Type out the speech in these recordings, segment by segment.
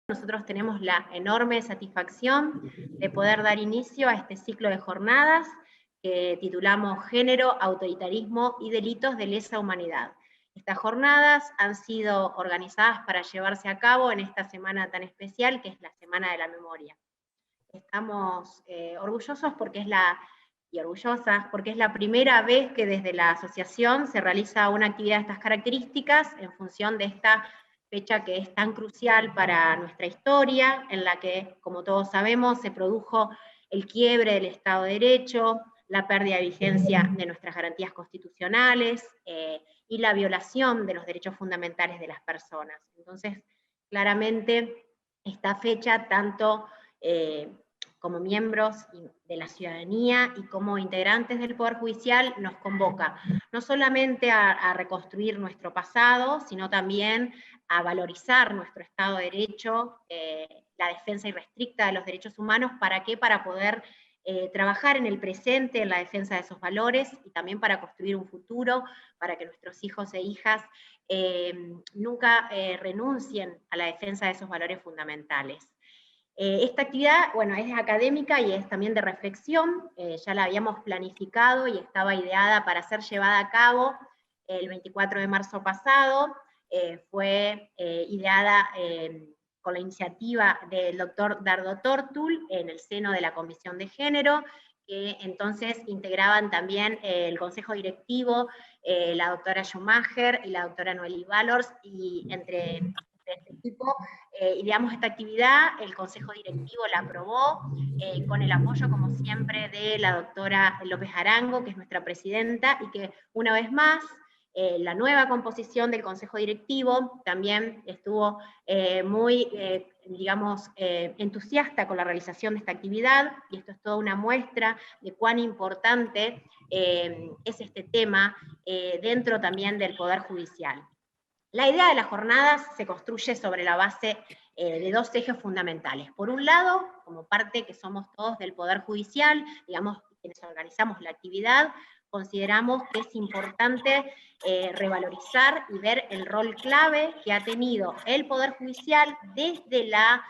Nosotros tenemos la enorme satisfacción de poder dar inicio a este ciclo de jornadas que titulamos Género, Autoritarismo y Delitos de Lesa Humanidad. Estas jornadas han sido organizadas para llevarse a cabo en esta semana tan especial que es la Semana de la Memoria. Estamos orgullosos y orgullosas porque es la primera vez que desde la asociación se realiza una actividad de estas características en función de esta fecha que es tan crucial para nuestra historia, en la que, como todos sabemos, se produjo el quiebre del Estado de Derecho, la pérdida de vigencia de nuestras garantías constitucionales y la violación de los derechos fundamentales de las personas. Entonces, claramente, esta fecha, tanto como miembros de la ciudadanía y como integrantes del Poder Judicial, nos convoca no solamente a reconstruir nuestro pasado, sino también a valorizar nuestro Estado de Derecho, la defensa irrestricta de los derechos humanos. ¿Para qué? Para poder trabajar en el presente, en la defensa de esos valores, y también para construir un futuro, para que nuestros hijos e hijas nunca renuncien a la defensa de esos valores fundamentales. Esta actividad, bueno, es académica y es también de reflexión, ya la habíamos planificado y estaba ideada para ser llevada a cabo el 24 de marzo pasado, fue ideada con la iniciativa del doctor Dardo Tórtul en el seno de la Comisión de Género, que entonces integraban también el Consejo Directivo, la doctora Schumacher y la doctora Noeli Valors, y entre este equipo ideamos esta actividad, el Consejo Directivo la aprobó, con el apoyo, como siempre, de la doctora López Arango, que es nuestra presidenta, y que una vez más, la nueva composición del Consejo Directivo también estuvo muy, digamos, entusiasta con la realización de esta actividad, y esto es toda una muestra de cuán importante es este tema dentro también del Poder Judicial. La idea de las jornadas se construye sobre la base de dos ejes fundamentales. Por un lado, como parte que somos todos del Poder Judicial, digamos, quienes organizamos la actividad, consideramos que es importante revalorizar y ver el rol clave que ha tenido el Poder Judicial desde la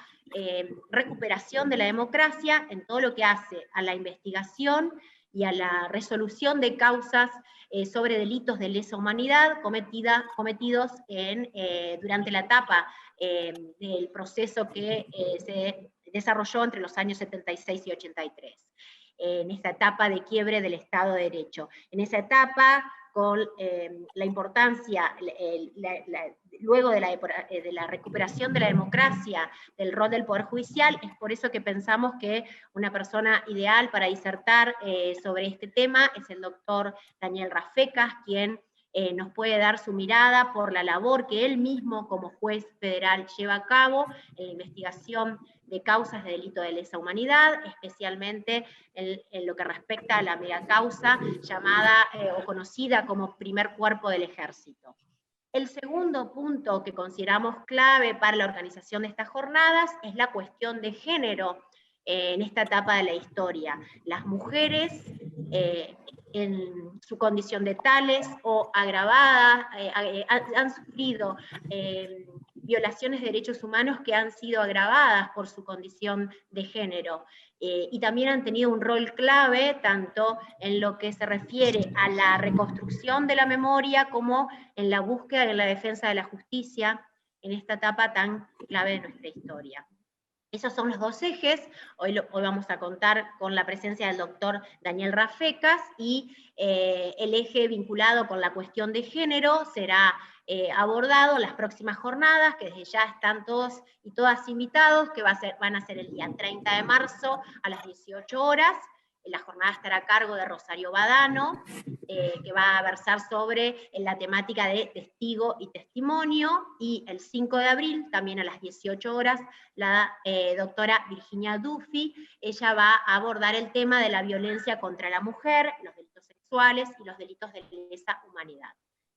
recuperación de la democracia en todo lo que hace a la investigación y a la resolución de causas sobre delitos de lesa humanidad cometidos durante la etapa del proceso que se desarrolló entre los años 76 y 83, en esta etapa de quiebre del Estado de Derecho. En esa etapa, con la importancia, luego de la recuperación de la democracia, del rol del Poder Judicial, es por eso que pensamos que una persona ideal para disertar sobre este tema es el doctor Daniel Rafecas, quien nos puede dar su mirada por la labor que él mismo como juez federal lleva a cabo en la investigación de causas de delito de lesa humanidad, especialmente en lo que respecta a la megacausa llamada o conocida como primer cuerpo del ejército. El segundo punto que consideramos clave para la organización de estas jornadas es la cuestión de género en esta etapa de la historia. Las mujeres en su condición de tales o agravadas, han sufrido violaciones de derechos humanos que han sido agravadas por su condición de género. Y también han tenido un rol clave tanto en lo que se refiere a la reconstrucción de la memoria como en la búsqueda y en la defensa de la justicia en esta etapa tan clave de nuestra historia. Esos son los dos ejes. Hoy vamos a contar con la presencia del doctor Daniel Rafecas, y el eje vinculado con la cuestión de género será abordado en las próximas jornadas, que desde ya están todos y todas invitados, que van a ser el día 30 de marzo a las 18 horas. La jornada estará a cargo de Rosario Badano, que va a versar sobre la temática de testigo y testimonio, y el 5 de abril, también a las 18 horas, la doctora Virginia Duffy, ella va a abordar el tema de la violencia contra la mujer, los delitos sexuales y los delitos de lesa humanidad.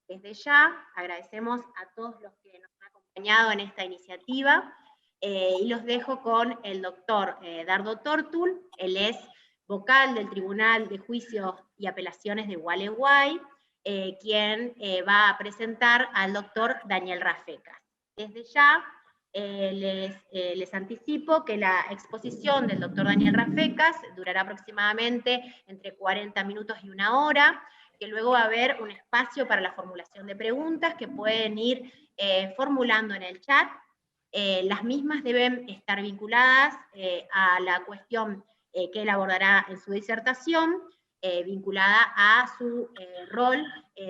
Desde ya agradecemos a todos los que nos han acompañado en esta iniciativa, y los dejo con el doctor Dardo Tórtul. Él es vocal del Tribunal de Juicios y Apelaciones de Gualeguay, quien va a presentar al doctor Daniel Rafecas. Desde ya Les anticipo que la exposición del doctor Daniel Rafecas durará aproximadamente entre 40 minutos y 1 hora, que luego va a haber un espacio para la formulación de preguntas que pueden ir formulando en el chat. Las mismas deben estar vinculadas a la cuestión que él abordará en su disertación, vinculada a su rol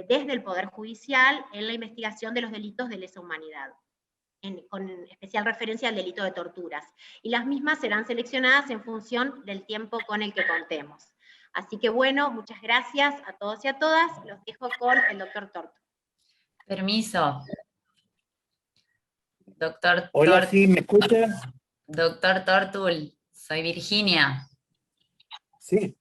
desde el Poder Judicial en la investigación de los delitos de lesa humanidad, con especial referencia al delito de torturas. Y las mismas serán seleccionadas en función del tiempo con el que contemos. Así que bueno, muchas gracias a todos y a todas. Los dejo con el doctor Torto. Permiso. Doctor Hola, ¿sí me escuchan? Doctor Tortul, soy Virginia. Sí,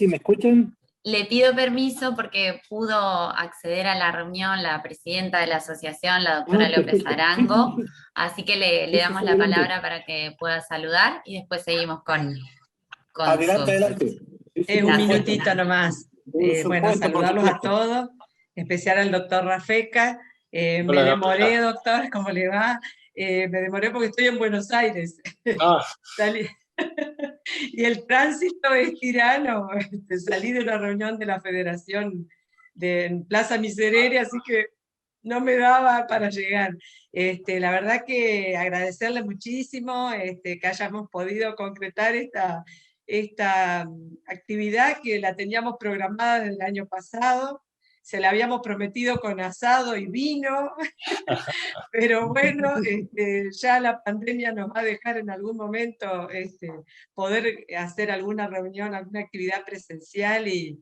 ¿me escuchan? Le pido permiso porque pudo acceder a la reunión la presidenta de la asociación, la doctora López Perfecto. Arango, Sí. así que le damos la adelante. palabra para que pueda saludar y después seguimos con Adelante. Es un minutito nomás. Bueno, saludarlos a todos, en especial al doctor Rafecas. Me demoré, doctor, ¿cómo le va? Me demoré porque estoy en Buenos Aires. Salí. Y el tránsito es tirano. Salí de una reunión de la Federación en Plaza Miserere, así que no me daba para llegar. La verdad que agradecerle muchísimo que hayamos podido concretar esta actividad que la teníamos programada desde el año pasado. Se la habíamos prometido con asado y vino, pero bueno, ya la pandemia nos va a dejar en algún momento poder hacer alguna reunión, alguna actividad presencial y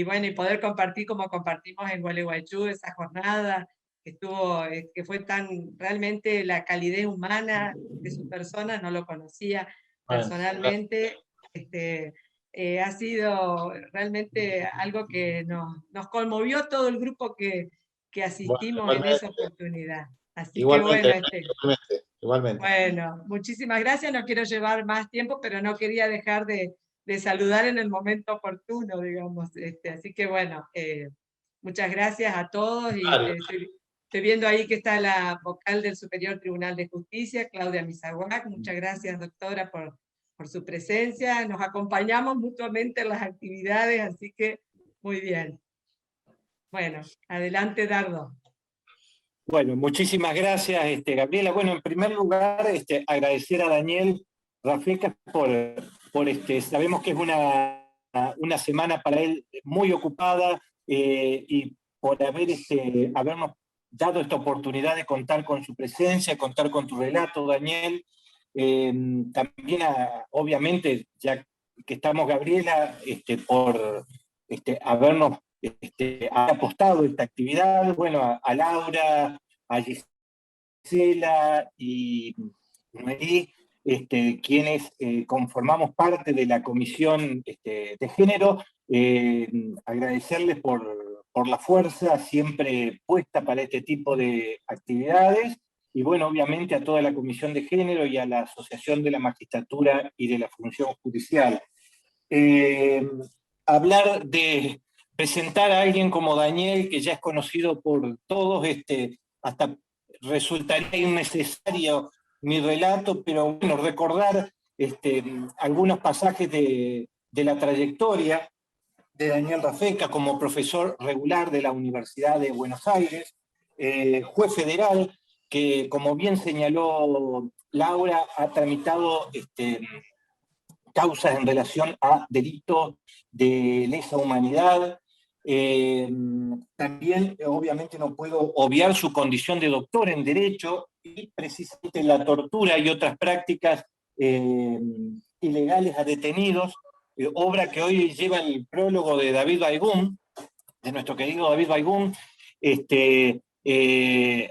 bueno, y poder compartir como compartimos en Gualeguaychú esa jornada que estuvo, que fue tan, realmente la calidez humana de su persona, no lo conocía personalmente. Ha sido realmente algo que nos conmovió todo el grupo que asistimos en esa oportunidad. Así Igualmente, que bueno, bueno, muchísimas gracias, no quiero llevar más tiempo, pero no quería dejar de saludar en el momento oportuno, digamos. Así que bueno, muchas gracias a todos, y estoy viendo ahí que está la vocal del Superior Tribunal de Justicia, Claudia Misaguac. Muchas gracias, doctora, por su presencia. Nos acompañamos mutuamente en las actividades, así que muy bien. Bueno, adelante, Dardo. Bueno, muchísimas gracias, Gabriela. Bueno, en primer lugar, agradecer a Daniel Rafecas por sabemos que es una semana para él muy ocupada, y por habernos dado esta oportunidad de contar con su presencia, contar con tu relato, Daniel. También, obviamente, ya que estamos, Gabriela, por habernos ha apostado esta actividad, bueno, a Laura, a Gisela y Noelí, quienes conformamos parte de la Comisión de Género, agradecerles por la fuerza siempre puesta para este tipo de actividades, y bueno, obviamente a toda la Comisión de Género y a la Asociación de la Magistratura y de la Función Judicial. Hablar de presentar a alguien como Daniel, que ya es conocido por todos, hasta resultaría innecesario mi relato, pero bueno, recordar algunos pasajes de la trayectoria de Daniel Rafecas como profesor regular de la Universidad de Buenos Aires, juez federal, que como bien señaló Laura, ha tramitado causas en relación a delitos de lesa humanidad. También, obviamente, no puedo obviar su condición de doctor en Derecho, y precisamente la tortura y otras prácticas ilegales a detenidos, obra que hoy lleva el prólogo de David Baigún, de nuestro querido David Baigún.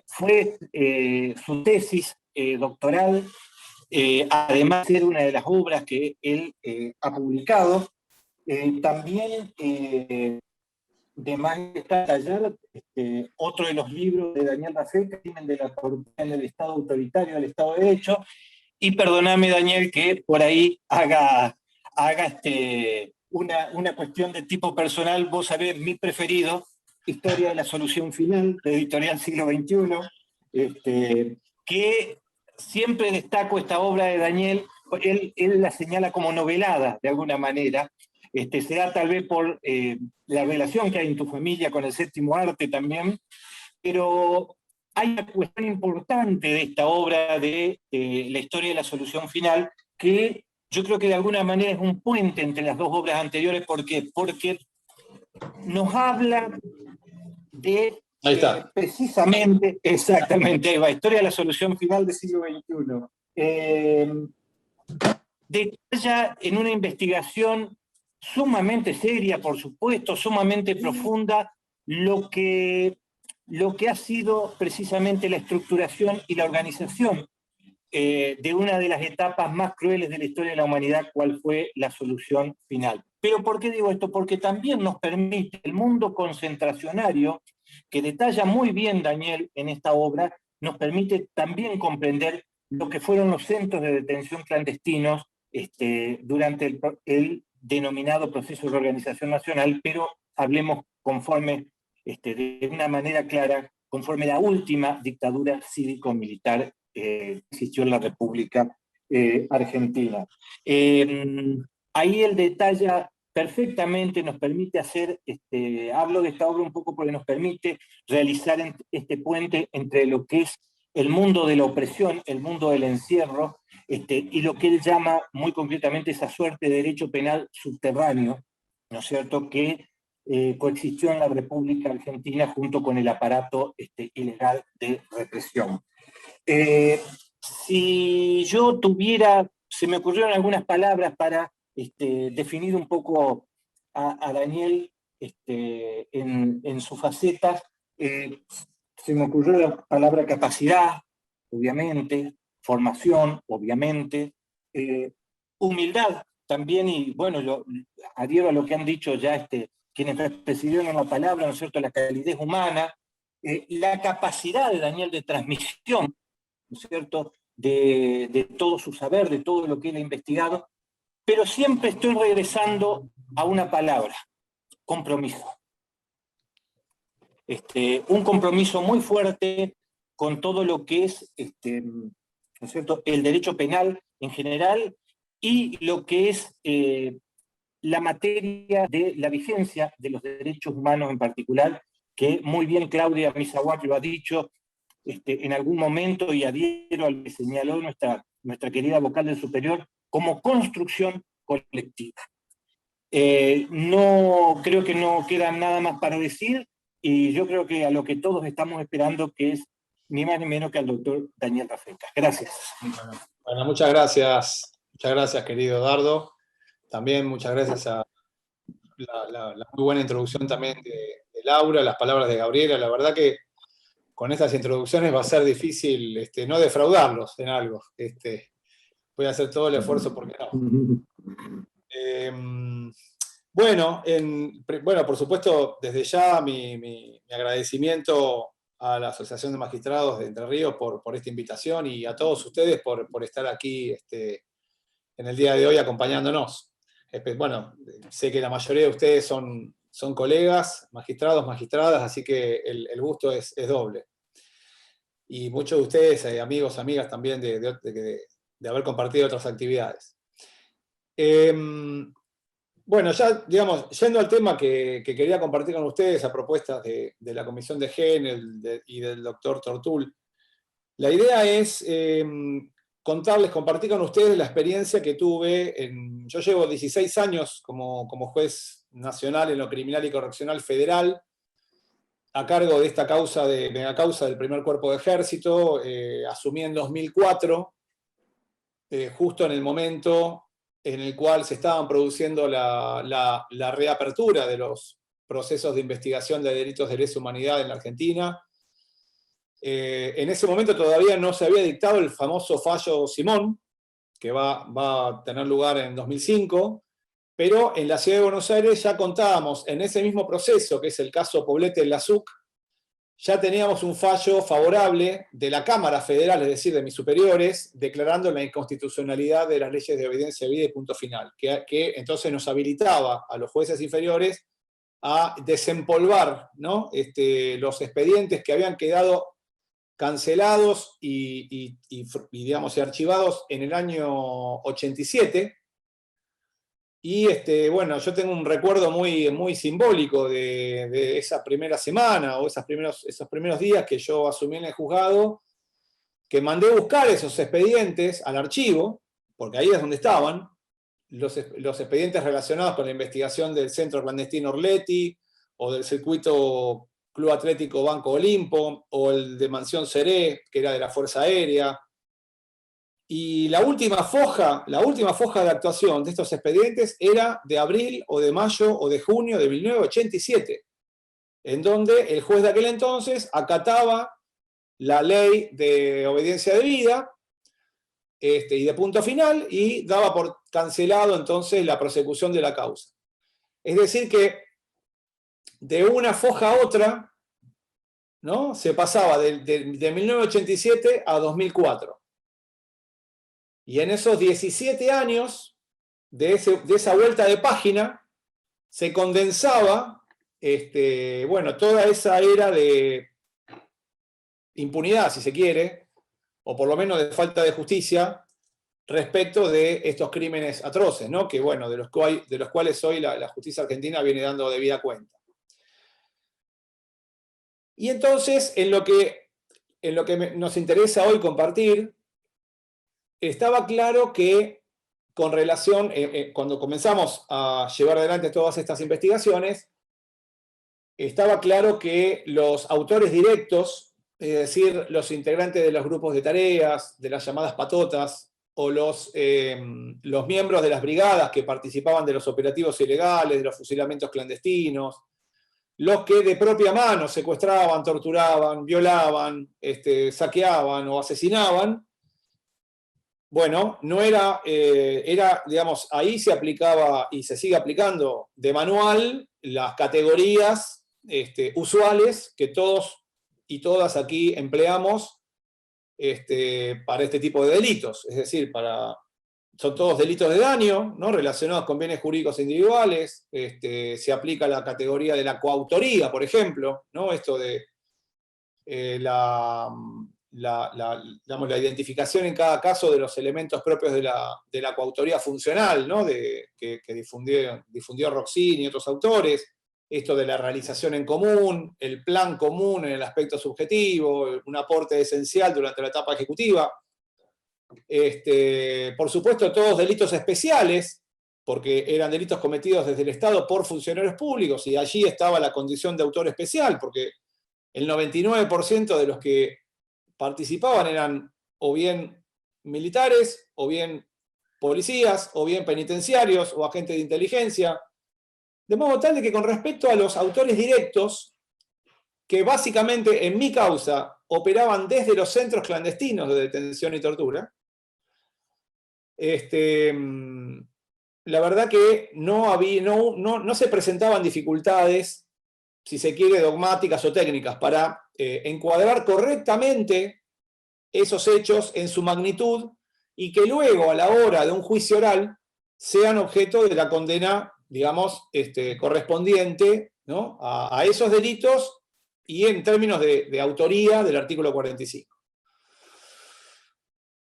Fue su tesis doctoral, además de ser una de las obras que él ha publicado. También, de más está tallar, otro de los libros de Daniel Rafecas, Crimen de la Tortura en el Estado Autoritario del Estado de Derecho. Y perdóname, Daniel, que por ahí haga una cuestión de tipo personal. Vos sabés, mi preferido, Historia de la Solución Final, de Editorial Siglo XXI, que siempre destaco esta obra de Daniel, él la señala como novelada, de alguna manera. Será tal vez por la relación que hay en tu familia con el séptimo arte también, pero hay una cuestión importante de esta obra de la historia de la solución final, que yo creo que de alguna manera es un puente entre las dos obras anteriores. ¿Por qué? Porque nos habla de Ahí está. precisamente, exactamente, ahí va, historia de la solución final del siglo XXI. Detalla en una investigación sumamente seria, por supuesto, sumamente profunda, lo que ha sido precisamente la estructuración y la organización de una de las etapas más crueles de la historia de la humanidad, cuál fue la solución final. Pero ¿por qué digo esto? Porque también nos permite el mundo concentracionario, que detalla muy bien Daniel en esta obra, nos permite también comprender lo que fueron los centros de detención clandestinos durante el denominado proceso de organización nacional, pero hablemos conforme, de una manera clara, conforme la última dictadura cívico-militar existió en la República Argentina. Ahí él detalla perfectamente, nos permite hacer, hablo de esta obra un poco porque nos permite realizar este puente entre lo que es el mundo de la opresión, el mundo del encierro, y lo que él llama muy concretamente esa suerte de derecho penal subterráneo, ¿no es cierto?, que coexistió en la República Argentina junto con el aparato ilegal de represión. Si yo tuviera, se me ocurrieron algunas palabras para definir un poco a Daniel en sus facetas. Se me ocurrió la palabra capacidad, obviamente, formación, obviamente, humildad también, y bueno, yo adhiero a lo que han dicho ya quienes recibieron la palabra, ¿no es cierto?, la calidez humana, la capacidad de Daniel de transmisión, ¿no es cierto?, de todo su saber, de todo lo que él ha investigado, pero siempre estoy regresando a una palabra: compromiso. Un compromiso muy fuerte con todo lo que es, ¿no es cierto?, el derecho penal en general y lo que es la materia de la vigencia de los derechos humanos en particular, que muy bien Claudia Misaguac lo ha dicho en algún momento, y adhiero a lo que señaló nuestra querida vocal del superior, como construcción colectiva. No creo que no queda nada más para decir, y yo creo que a lo que todos estamos esperando, que es ni más ni menos que al doctor Daniel Rafecas. Gracias. Bueno, muchas gracias, querido Dardo. También muchas gracias a la muy buena introducción también de Laura, las palabras de Gabriela. La verdad que con estas introducciones va a ser difícil no defraudarlos en algo. Voy a hacer todo el esfuerzo porque no. Bueno, por supuesto, desde ya mi agradecimiento a la Asociación de Magistrados de Entre Ríos por esta invitación, y a todos ustedes por estar aquí en el día de hoy acompañándonos. Bueno, sé que la mayoría de ustedes son colegas, magistrados, magistradas, así que el gusto es doble. Y muchos de ustedes, amigos, amigas también, de haber compartido otras actividades. Bueno, ya, digamos, yendo al tema que quería compartir con ustedes a propuestas de la Comisión de Gen y del doctor Tortul, la idea es compartir con ustedes la experiencia que tuve. Yo llevo 16 años como juez nacional en lo criminal y correccional federal, a cargo de esta mega causa del primer cuerpo de ejército. Asumí en 2004, justo en el momento en el cual se estaban produciendo la reapertura de los procesos de investigación de delitos de lesa humanidad en la Argentina. En ese momento todavía no se había dictado el famoso fallo Simón, que va a tener lugar en 2005, pero en la ciudad de Buenos Aires ya contábamos, en ese mismo proceso, que es el caso Poblete-Lazuc, ya teníamos un fallo favorable de la Cámara Federal, es decir, de mis superiores, declarando la inconstitucionalidad de las leyes de obediencia debida y punto final, que entonces nos habilitaba a los jueces inferiores a desempolvar, ¿no?, los expedientes que habían quedado cancelados digamos, y archivados en el año 87. Y bueno, yo tengo un recuerdo muy, muy simbólico de esa primera semana o esos primeros días que yo asumí en el juzgado, que mandé buscar esos expedientes al archivo, porque ahí es donde estaban, los expedientes relacionados con la investigación del centro clandestino Orleti, o del circuito Club Atlético Banco Olimpo, o el de Mansión Seré, que era de la Fuerza Aérea. Y la última foja de actuación de estos expedientes era de abril o de mayo o de junio de 1987, en donde el juez de aquel entonces acataba la ley de obediencia debida y de punto final, y daba por cancelado entonces la prosecución de la causa. Es decir que de una foja a otra, ¿no?, se pasaba de 1987 a 2004. Y en esos 17 años de esa vuelta de página se condensaba bueno, toda esa era de impunidad, si se quiere, o por lo menos de falta de justicia respecto de estos crímenes atroces, ¿no?, que bueno, de los cuales hoy la justicia argentina viene dando debida cuenta. Y entonces, en lo que nos interesa hoy compartir, estaba claro que con relación, cuando comenzamos a llevar adelante todas estas investigaciones, estaba claro que los autores directos, es decir, los integrantes de los grupos de tareas, de las llamadas patotas, o los miembros de las brigadas que participaban de los operativos ilegales, de los fusilamientos clandestinos, los que de propia mano secuestraban, torturaban, violaban, saqueaban o asesinaban, bueno, no era, digamos, ahí se aplicaba y se sigue aplicando de manual las categorías usuales que todos y todas aquí empleamos para este tipo de delitos. Es decir, son todos delitos de daño, ¿no?, relacionados con bienes jurídicos individuales. Se aplica la categoría de la coautoría, por ejemplo, ¿no?, esto de digamos, la identificación en cada caso de los elementos propios de la coautoría funcional, ¿no?, que difundió Roxini y otros autores, esto de la realización en común, el plan común en el aspecto subjetivo, un aporte esencial durante la etapa ejecutiva. Por supuesto, todos delitos especiales, porque eran delitos cometidos desde el Estado por funcionarios públicos, y allí estaba la condición de autor especial, porque el 99% de los que participaban eran o bien militares, o bien policías, o bien penitenciarios, o agentes de inteligencia, de modo tal de que con respecto a los autores directos, que básicamente en mi causa operaban desde los centros clandestinos de detención y tortura, la verdad que no se presentaban dificultades, si se quiere, dogmáticas o técnicas, para encuadrar correctamente esos hechos en su magnitud, y que luego, a la hora de un juicio oral, sean objeto de la condena, digamos, correspondiente, ¿no?, a esos delitos, y en términos de autoría del artículo 45.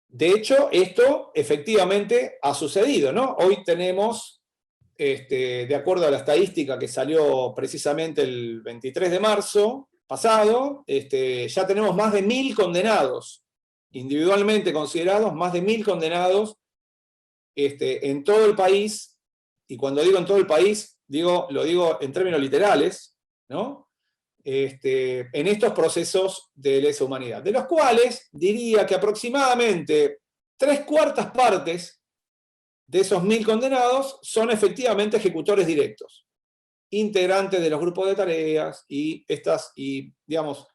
De hecho, esto efectivamente ha sucedido, ¿no? Hoy tenemos, de acuerdo a la estadística que salió precisamente el 23 de marzo pasado, ya tenemos más de 1000 condenados, individualmente considerados, más de 1000 condenados en todo el país. Y cuando digo en todo el país, lo digo en términos literales, ¿no?, en estos procesos de lesa humanidad, de los cuales diría que aproximadamente 3/4 partes de esos 1000 condenados son efectivamente ejecutores directos, integrantes de los grupos de tareas y digamos,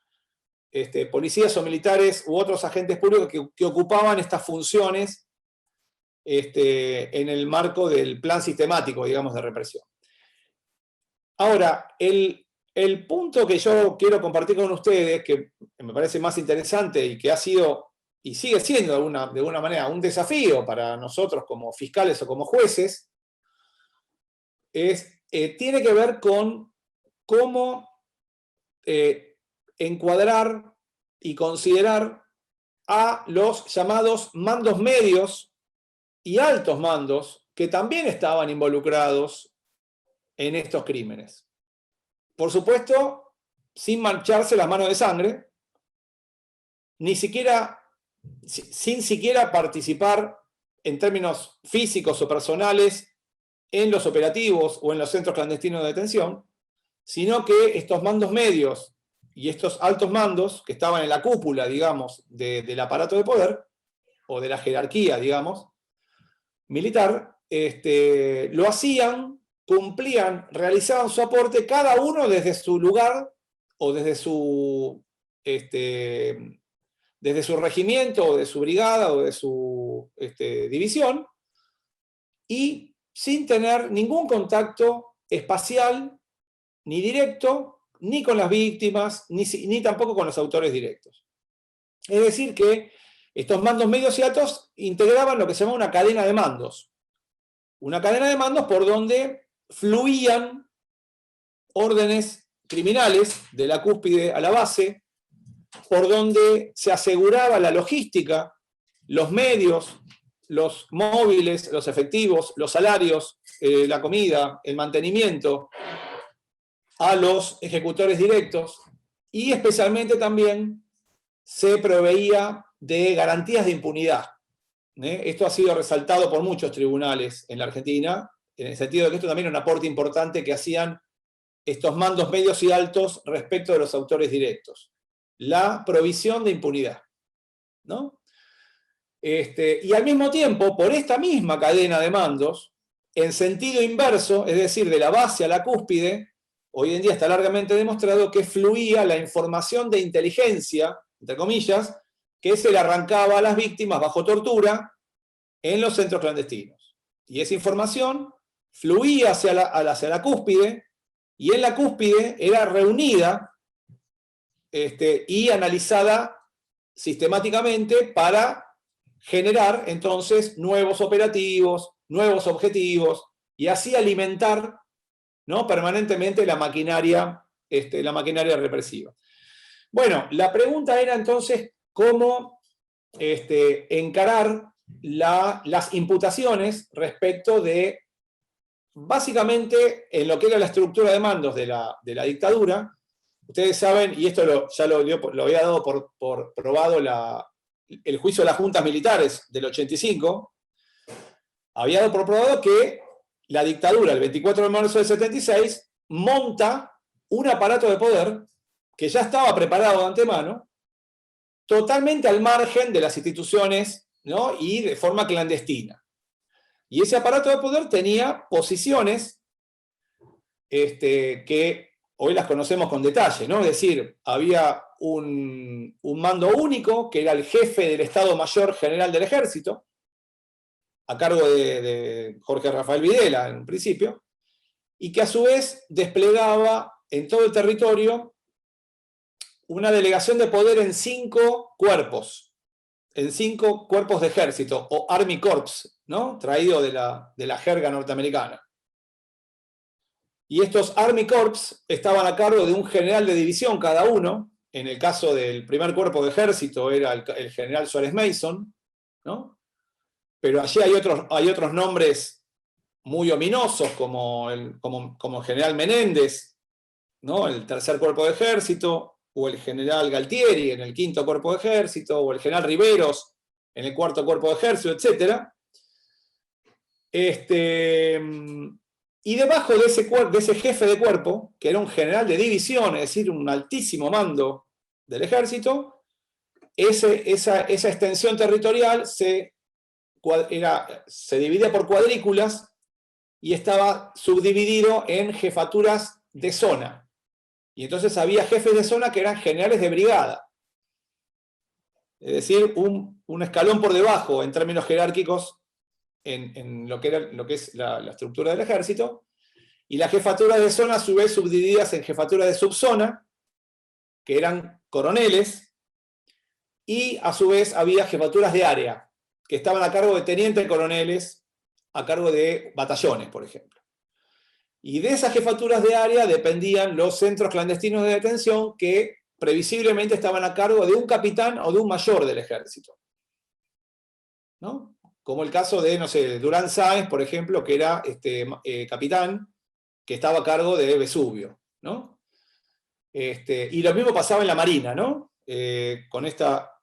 policías o militares u otros agentes públicos que ocupaban estas funciones en el marco del plan sistemático, digamos, de represión. Ahora, el punto que yo quiero compartir con ustedes, que me parece más interesante y que ha sido y sigue siendo de alguna manera un desafío para nosotros como fiscales o como jueces, tiene que ver con cómo encuadrar y considerar a los llamados mandos medios y altos mandos que también estaban involucrados en estos crímenes. Por supuesto, sin mancharse las manos de sangre, sin siquiera participar en términos físicos o personales en los operativos o en los centros clandestinos de detención, sino que estos mandos medios y estos altos mandos, que estaban en la cúpula, digamos, del aparato de poder, o de la jerarquía, digamos, militar, lo hacían, cumplían, realizaban su aporte, cada uno desde su lugar, o desde su regimiento, o de su brigada, o de su división, y sin tener ningún contacto espacial, ni directo, ni con las víctimas, ni tampoco con los autores directos. Es decir que estos mandos medios y altos integraban lo que se llama una cadena de mandos. Una cadena de mandos por donde fluían órdenes criminales de la cúspide a la base, por donde se aseguraba la logística, los medios, los móviles, los efectivos, los salarios, la comida, el mantenimiento, a los ejecutores directos, y especialmente también se proveía de garantías de impunidad. Esto ha sido resaltado por muchos tribunales en la Argentina, en el sentido de que esto también era un aporte importante que hacían estos mandos medios y altos respecto de los autores directos. La provisión de impunidad, ¿no? Y al mismo tiempo, por esta misma cadena de mandos, en sentido inverso, es decir, de la base a la cúspide, hoy en día está largamente demostrado que fluía la información de inteligencia, entre comillas, que se le arrancaba a las víctimas bajo tortura en los centros clandestinos. Y esa información fluía hacia la cúspide, y en la cúspide era reunida y analizada sistemáticamente para generar entonces nuevos operativos, nuevos objetivos, y así alimentar, ¿no?, permanentemente la maquinaria represiva. Bueno, la pregunta era entonces cómo encarar las imputaciones respecto de, básicamente, en lo que era la estructura de mandos de la dictadura. Ustedes saben, y esto ya lo había dado por probado el juicio de las juntas militares del 85, había dado por probado que la dictadura, el 24 de marzo del 76, monta un aparato de poder que ya estaba preparado de antemano, totalmente al margen de las instituciones, ¿no?, y de forma clandestina. Y ese aparato de poder tenía posiciones que hoy las conocemos con detalle, ¿no? Es decir, había un mando único, que era el jefe del Estado Mayor General del Ejército, a cargo de Jorge Rafael Videla en un principio, y que a su vez desplegaba en todo el territorio una delegación de poder en 5 cuerpos, de ejército, o Army Corps, ¿no?, traído de la jerga norteamericana. Y estos Army Corps estaban a cargo de un general de división cada uno. En el caso del primer cuerpo de ejército era el general Suárez Mason, ¿no? Pero allí hay otros nombres muy ominosos, como el general Menéndez, ¿no?, el tercer cuerpo de ejército, o el general Galtieri en el quinto cuerpo de ejército, o el general Riveros en el cuarto cuerpo de ejército, etc. Y debajo de ese jefe de cuerpo, que era un general de división, es decir, un altísimo mando del ejército, esa extensión territorial se dividía por cuadrículas y estaba subdividido en jefaturas de zona. Y entonces había jefes de zona que eran generales de brigada. Es decir, un escalón por debajo en términos jerárquicos en lo que es la estructura del ejército, y las jefaturas de zona a su vez subdivididas en jefaturas de subzona, que eran coroneles, y a su vez había jefaturas de área, que estaban a cargo de tenientes coroneles, a cargo de batallones, por ejemplo. Y de esas jefaturas de área dependían los centros clandestinos de detención que previsiblemente estaban a cargo de un capitán o de un mayor del ejército, ¿no? Como el caso de, no sé, Durán Sáenz, por ejemplo, que era capitán, que estaba a cargo de Vesubio, ¿no? Y lo mismo pasaba en la Marina, ¿no? Con esta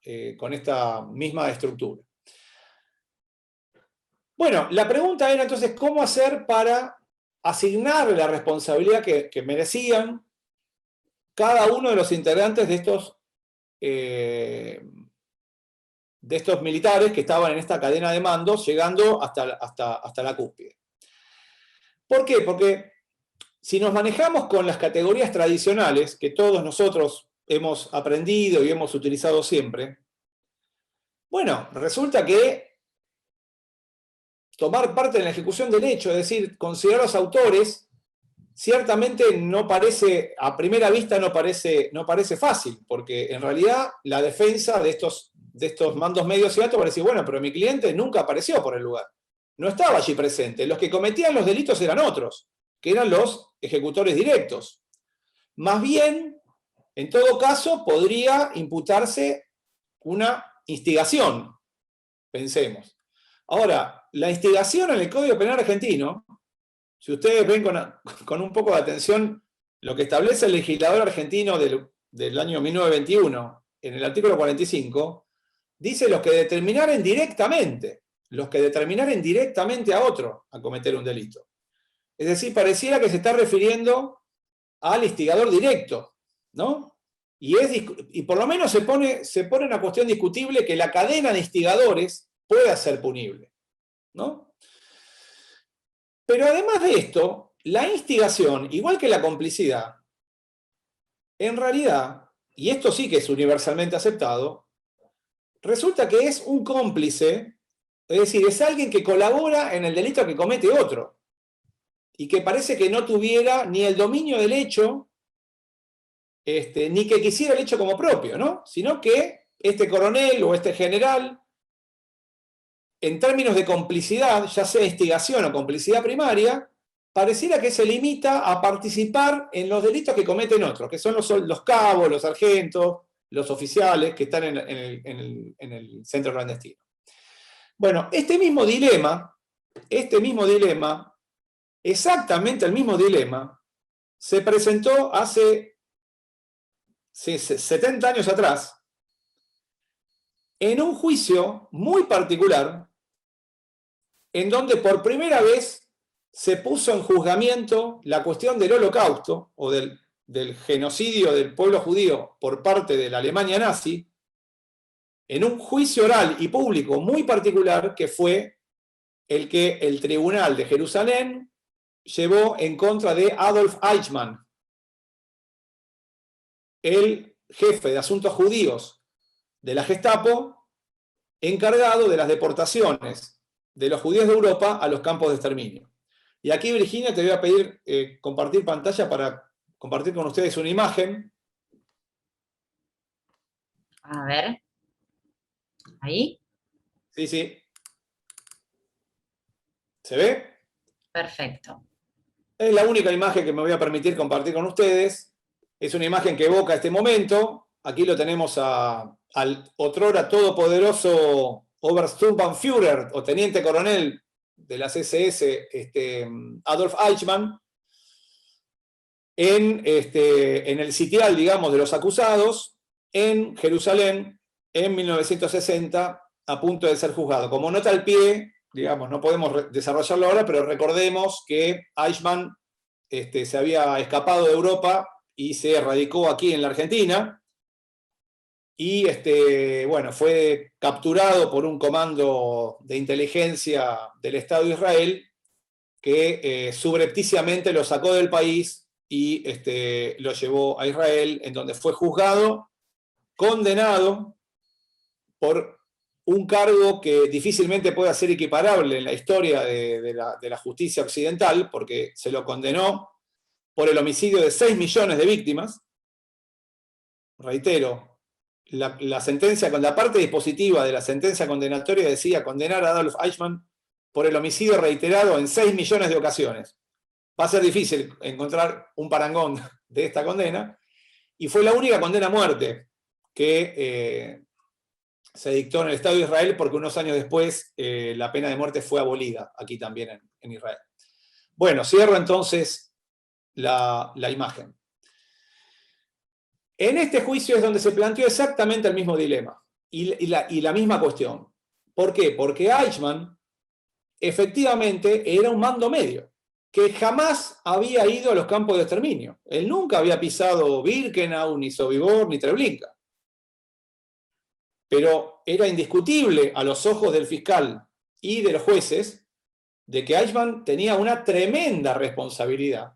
misma estructura. Bueno, la pregunta era entonces cómo hacer para asignar la responsabilidad que merecían cada uno de los integrantes de estos militares que estaban en esta cadena de mandos, llegando hasta la cúspide. ¿Por qué? Porque si nos manejamos con las categorías tradicionales que todos nosotros hemos aprendido y hemos utilizado siempre, bueno, resulta que tomar parte en la ejecución del hecho, es decir, considerar los autores, ciertamente no parece, a primera vista no parece fácil, porque en realidad la defensa de estos mandos medios y altos parece, bueno, pero mi cliente nunca apareció por el lugar, no estaba allí presente, los que cometían los delitos eran otros, que eran los ejecutores directos. Más bien, en todo caso, podría imputarse una instigación, pensemos. Ahora, la instigación en el Código Penal argentino, si ustedes ven con un poco de atención lo que establece el legislador argentino del año 1921, en el artículo 45, dice los que determinaren directamente a otro a cometer un delito. Es decir, pareciera que se está refiriendo al instigador directo, ¿no? Y por lo menos se pone una cuestión discutible que la cadena de instigadores pueda ser punible, ¿no? Pero además de esto, la instigación, igual que la complicidad, en realidad, y esto sí que es universalmente aceptado, resulta que es un cómplice, es decir, es alguien que colabora en el delito que comete otro, y que parece que no tuviera ni el dominio del hecho, ni que quisiera el hecho como propio, ¿no? Sino que este coronel o este general, en términos de complicidad, ya sea instigación o complicidad primaria, pareciera que se limita a participar en los delitos que cometen otros, que son los cabos, los sargentos, los oficiales que están en el centro clandestino. Bueno, este mismo dilema, exactamente el mismo dilema, se presentó hace 70 años atrás, en un juicio muy particular, en donde por primera vez se puso en juzgamiento la cuestión del Holocausto, o del genocidio del pueblo judío por parte de la Alemania nazi, en un juicio oral y público muy particular, que fue el que el Tribunal de Jerusalén llevó en contra de Adolf Eichmann, el jefe de asuntos judíos de la Gestapo, encargado de las deportaciones de los judíos de Europa a los campos de exterminio. Y aquí, Virginia, te voy a pedir compartir pantalla para compartir con ustedes una imagen. A ver. ¿Ahí? Sí, sí. ¿Se ve? Perfecto. Es la única imagen que me voy a permitir compartir con ustedes. Es una imagen que evoca este momento. Aquí lo tenemos al otrora todopoderoso Obersturmbannführer, o teniente coronel de las SS, Adolf Eichmann, en el sitial, digamos, de los acusados, en Jerusalén, en 1960, a punto de ser juzgado. Como nota al pie, digamos, no podemos desarrollarlo ahora, pero recordemos que Eichmann se había escapado de Europa y se radicó aquí en la Argentina, y bueno, fue capturado por un comando de inteligencia del Estado de Israel que subrepticiamente lo sacó del país y lo llevó a Israel, en donde fue juzgado, condenado por un cargo que difícilmente pueda ser equiparable en la historia de la justicia occidental, porque se lo condenó por el homicidio de 6 millones de víctimas. Reitero, la sentencia, con la parte dispositiva de la sentencia condenatoria, decía condenar a Adolf Eichmann por el homicidio reiterado en 6 millones de ocasiones. Va a ser difícil encontrar un parangón de esta condena. y fue la única condena a muerte que se dictó en el Estado de Israel, porque unos años después la pena de muerte fue abolida aquí también en Israel. Bueno, cierro entonces la imagen. En este juicio es donde se planteó exactamente el mismo dilema y la misma cuestión. ¿Por qué? Porque Eichmann efectivamente era un mando medio, que jamás había ido a los campos de exterminio. Él nunca había pisado Birkenau, ni Sobibor, ni Treblinka. Pero era indiscutible a los ojos del fiscal y de los jueces de que Eichmann tenía una tremenda responsabilidad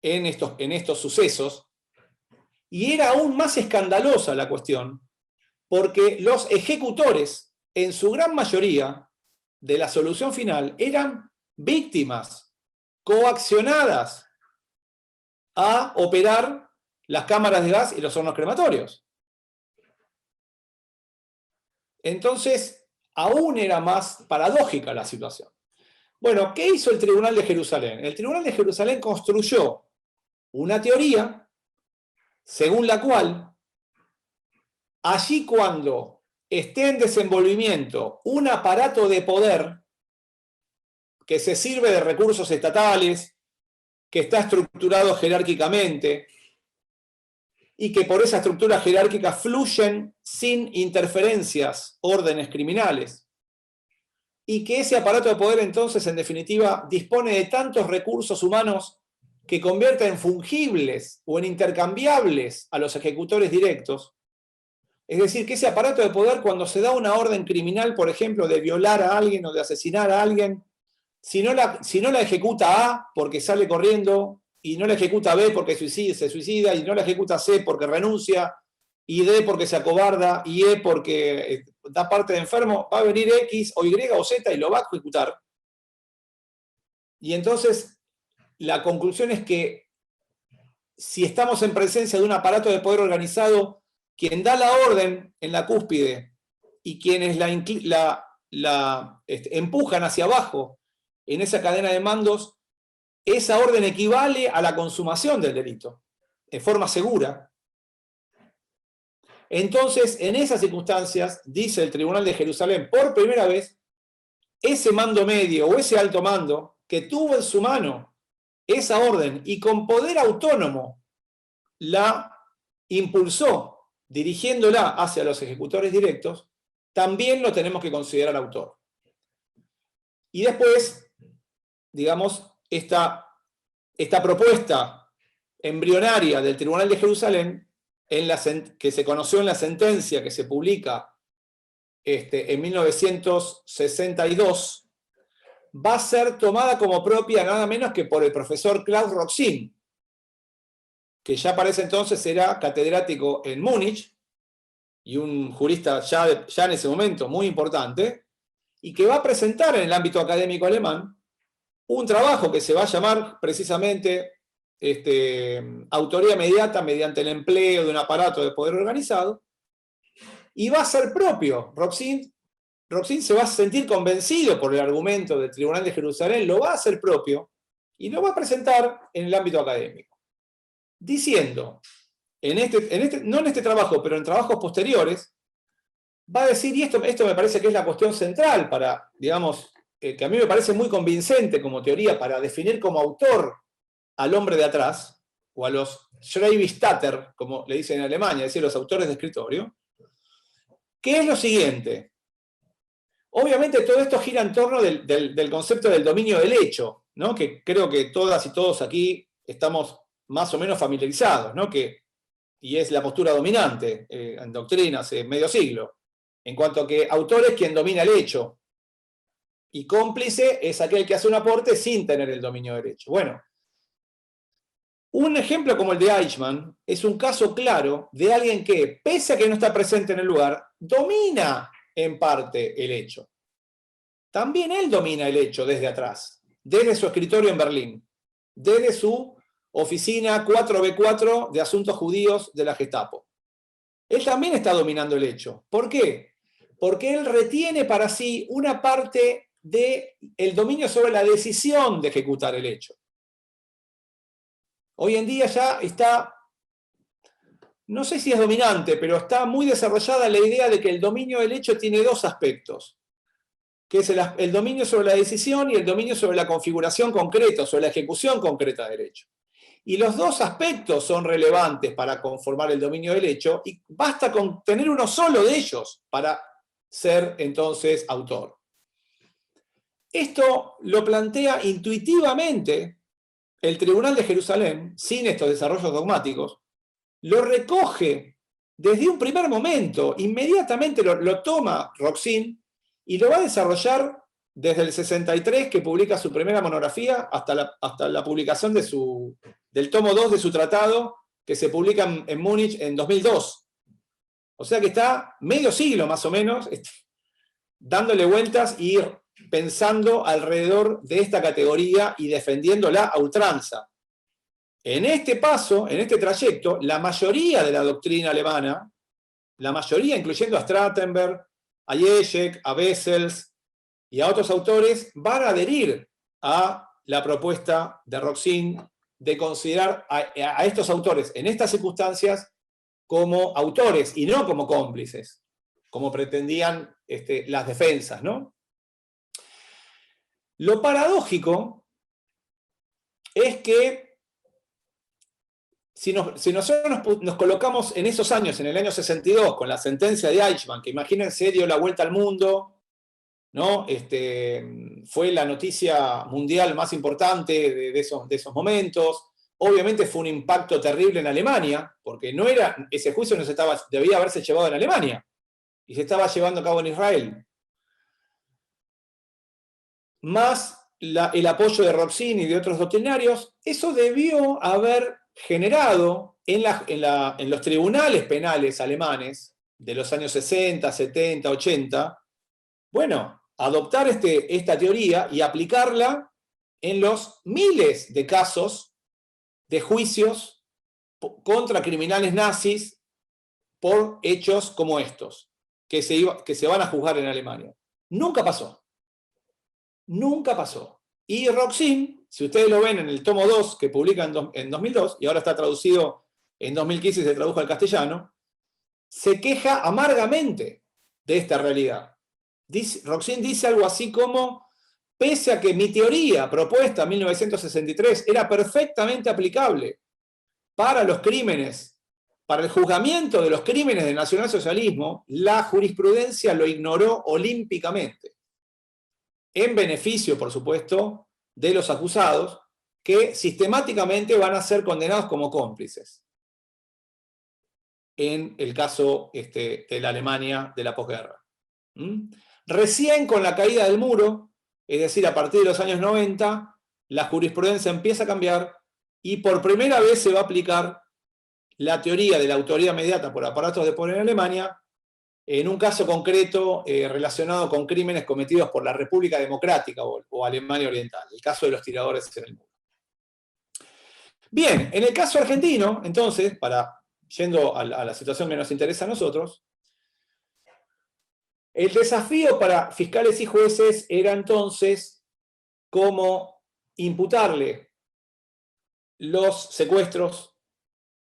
en estos sucesos, y era aún más escandalosa la cuestión porque los ejecutores, en su gran mayoría, de la solución final, eran víctimas coaccionadas a operar las cámaras de gas y los hornos crematorios. Entonces, aún era más paradójica la situación. Bueno, ¿qué hizo el Tribunal de Jerusalén? El Tribunal de Jerusalén construyó una teoría según la cual, allí cuando esté en desenvolvimiento un aparato de poder que se sirve de recursos estatales, que está estructurado jerárquicamente, y que por esa estructura jerárquica fluyen sin interferencias órdenes criminales, y que ese aparato de poder entonces, en definitiva, dispone de tantos recursos humanos que convierta en fungibles o en intercambiables a los ejecutores directos. Es decir, que ese aparato de poder, cuando se da una orden criminal, por ejemplo, de violar a alguien o de asesinar a alguien, si no la ejecuta A porque sale corriendo, y no la ejecuta B porque se suicida, y no la ejecuta C porque renuncia, y D porque se acobarda, y E porque da parte de enfermo, va a venir X o Y o Z y lo va a ejecutar. Y entonces la conclusión es que si estamos en presencia de un aparato de poder organizado, quien da la orden en la cúspide y quienes la empujan hacia abajo en esa cadena de mandos, esa orden equivale a la consumación del delito, de forma segura. Entonces, en esas circunstancias, dice el Tribunal de Jerusalén, por primera vez, ese mando medio o ese alto mando que tuvo en su mano esa orden y con poder autónomo la impulsó, dirigiéndola hacia los ejecutores directos, también lo tenemos que considerar autor. Y después, digamos, esta propuesta embrionaria del Tribunal de Jerusalén, que se conoció en la sentencia que se publica en 1962, va a ser tomada como propia nada menos que por el profesor Klaus Roxin, que ya para ese entonces era catedrático en Múnich y un jurista ya en ese momento muy importante, y que va a presentar en el ámbito académico alemán un trabajo que se va a llamar precisamente autoría inmediata mediante el empleo de un aparato de poder organizado, y va a ser propio. Roxin se va a sentir convencido por el argumento del Tribunal de Jerusalén, lo va a hacer propio y lo va a presentar en el ámbito académico, diciendo, no en este trabajo, pero en trabajos posteriores, va a decir, y esto me parece que es la cuestión central para, digamos, que a mí me parece muy convincente como teoría para definir como autor al hombre de atrás, o a los Schreibstatter, como le dicen en Alemania, es decir, los autores de escritorio, que es lo siguiente. Obviamente todo esto gira en torno del concepto del dominio del hecho, ¿no? Que creo que todas y todos aquí estamos más o menos familiarizados, ¿no? Y es la postura dominante en doctrina hace medio siglo, en cuanto a que autor es quien domina el hecho, y cómplice es aquel que hace un aporte sin tener el dominio del hecho. Bueno, un ejemplo como el de Eichmann es un caso claro de alguien que, pese a que no está presente en el lugar, domina en parte el hecho. También él domina el hecho desde atrás, desde su escritorio en Berlín, desde su oficina 4B4 de asuntos judíos de la Gestapo. Él también está dominando el hecho. ¿Por qué? Porque él retiene para sí una parte del dominio sobre la decisión de ejecutar el hecho. Hoy en día ya está no sé si es dominante, pero está muy desarrollada la idea de que el dominio del hecho tiene dos aspectos, que es el dominio sobre la decisión y el dominio sobre la configuración concreta, sobre la ejecución concreta del hecho. Y los dos aspectos son relevantes para conformar el dominio del hecho, y basta con tener uno solo de ellos para ser entonces autor. Esto lo plantea intuitivamente el Tribunal de Jerusalén, sin estos desarrollos dogmáticos, lo recoge desde un primer momento, inmediatamente lo toma Roxin y lo va a desarrollar desde el 63, que publica su primera monografía, hasta la publicación del tomo 2 de su tratado, que se publica en Múnich en 2002. O sea que está medio siglo más o menos dándole vueltas y pensando alrededor de esta categoría y defendiéndola a ultranza. En este paso, en este trayecto, la mayoría de la doctrina alemana, la mayoría, incluyendo a Strattenberg, a Jeschek, a Wessels y a otros autores, van a adherir a la propuesta de Roxin de considerar a estos autores en estas circunstancias como autores y no como cómplices, como pretendían las defensas, ¿no? Lo paradójico es que si nosotros nos colocamos en esos años, en el año 62, con la sentencia de Eichmann, que imagínense dio la vuelta al mundo, ¿no? Fue la noticia mundial más importante de esos momentos. Obviamente fue un impacto terrible en Alemania, porque ese juicio debía haberse llevado en Alemania, y se estaba llevando a cabo en Israel. Más el apoyo de Roxin y de otros doctrinarios, eso debió haber generado en los tribunales penales alemanes de los años 60, 70, 80, bueno, adoptar esta teoría y aplicarla en los miles de casos de juicios contra criminales nazis por hechos como estos, que se van a juzgar en Alemania. Nunca pasó. Nunca pasó. Y Roxin, si ustedes lo ven en el tomo 2 que publica en 2002, y ahora está traducido en 2015 y se tradujo al castellano, se queja amargamente de esta realidad. Roxin dice algo así como: pese a que mi teoría propuesta en 1963 era perfectamente aplicable para los crímenes, para el juzgamiento de los crímenes del nacionalsocialismo, la jurisprudencia lo ignoró olímpicamente, en beneficio, por supuesto, de los acusados, que sistemáticamente van a ser condenados como cómplices, en el caso de la Alemania de la posguerra. Recién con la caída del muro, es decir, a partir de los años 90, la jurisprudencia empieza a cambiar y por primera vez se va a aplicar la teoría de la autoría mediata por aparatos de poder en Alemania, en un caso concreto relacionado con crímenes cometidos por la República Democrática o Alemania Oriental, el caso de los tiradores en el muro. Bien, en el caso argentino, entonces, yendo a la situación que nos interesa a nosotros, el desafío para fiscales y jueces era entonces cómo imputarle los secuestros,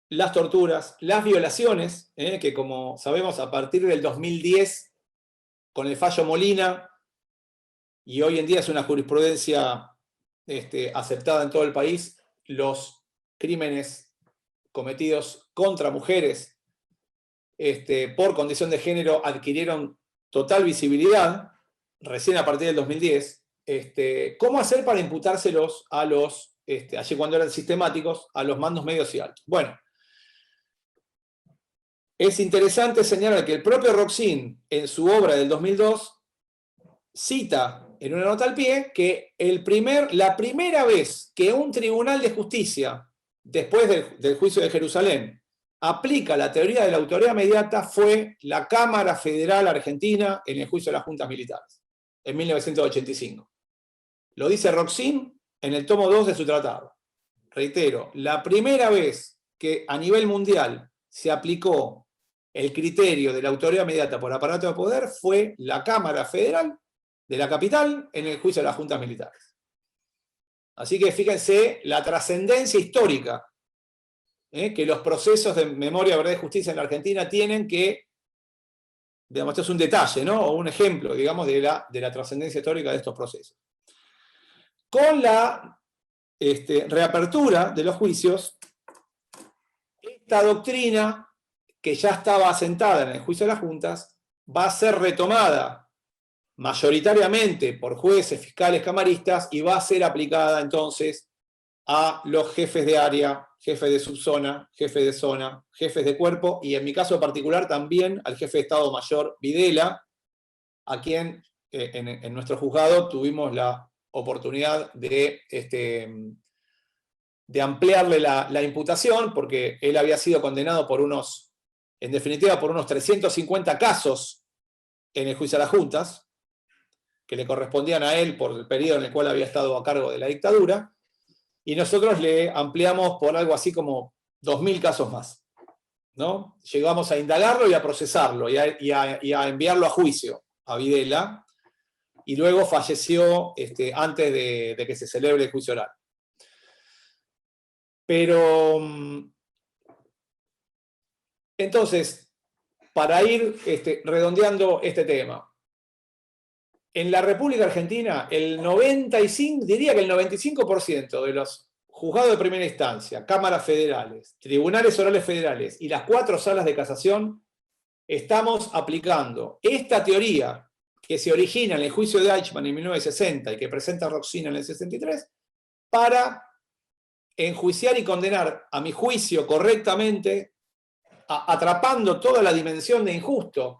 las torturas, las violaciones, que como sabemos a partir del 2010, con el fallo Molina, y hoy en día es una jurisprudencia aceptada en todo el país, los crímenes cometidos contra mujeres por condición de género adquirieron total visibilidad, recién a partir del 2010, ¿cómo hacer para imputárselos a los, allí cuando eran sistemáticos, a los mandos medios y altos? Bueno, es interesante señalar que el propio Roxin, en su obra del 2002, cita en una nota al pie que la primera vez que un tribunal de justicia, después del juicio de Jerusalén, aplica la teoría de la autoridad mediata fue la Cámara Federal Argentina en el juicio de las juntas militares, en 1985. Lo dice Roxin en el tomo 2 de su tratado. Reitero, la primera vez que a nivel mundial se aplicó el criterio de la autoridad mediata por aparato de poder fue la Cámara Federal de la capital en el juicio de las juntas militares. Así que fíjense la trascendencia histórica que los procesos de memoria, verdad y justicia en la Argentina tienen que, digamos, esto es un detalle, ¿no? O un ejemplo, digamos, de la trascendencia histórica de estos procesos. Con la reapertura de los juicios, esta doctrina, que ya estaba asentada en el juicio de las juntas, va a ser retomada mayoritariamente por jueces, fiscales, camaristas, y va a ser aplicada entonces a los jefes de área, jefes de subzona, jefes de zona, jefes de cuerpo, y en mi caso particular también al jefe de Estado Mayor Videla, a quien en nuestro juzgado tuvimos la oportunidad de ampliarle la imputación, porque él había sido condenado en definitiva, por unos 350 casos en el juicio de las juntas, que le correspondían a él por el periodo en el cual había estado a cargo de la dictadura, y nosotros le ampliamos por algo así como 2.000 casos más, ¿no? Llegamos a indagarlo y a procesarlo, y a enviarlo a juicio a Videla, y luego falleció antes de que se celebre el juicio oral. Pero, entonces, para ir redondeando este tema, en la República Argentina, diría que el 95% de los juzgados de primera instancia, cámaras federales, tribunales orales federales y las 4 salas de casación, estamos aplicando esta teoría que se origina en el juicio de Eichmann en 1960 y que presenta Roxin en el 63, para enjuiciar y condenar, a mi juicio, correctamente, atrapando toda la dimensión de injusto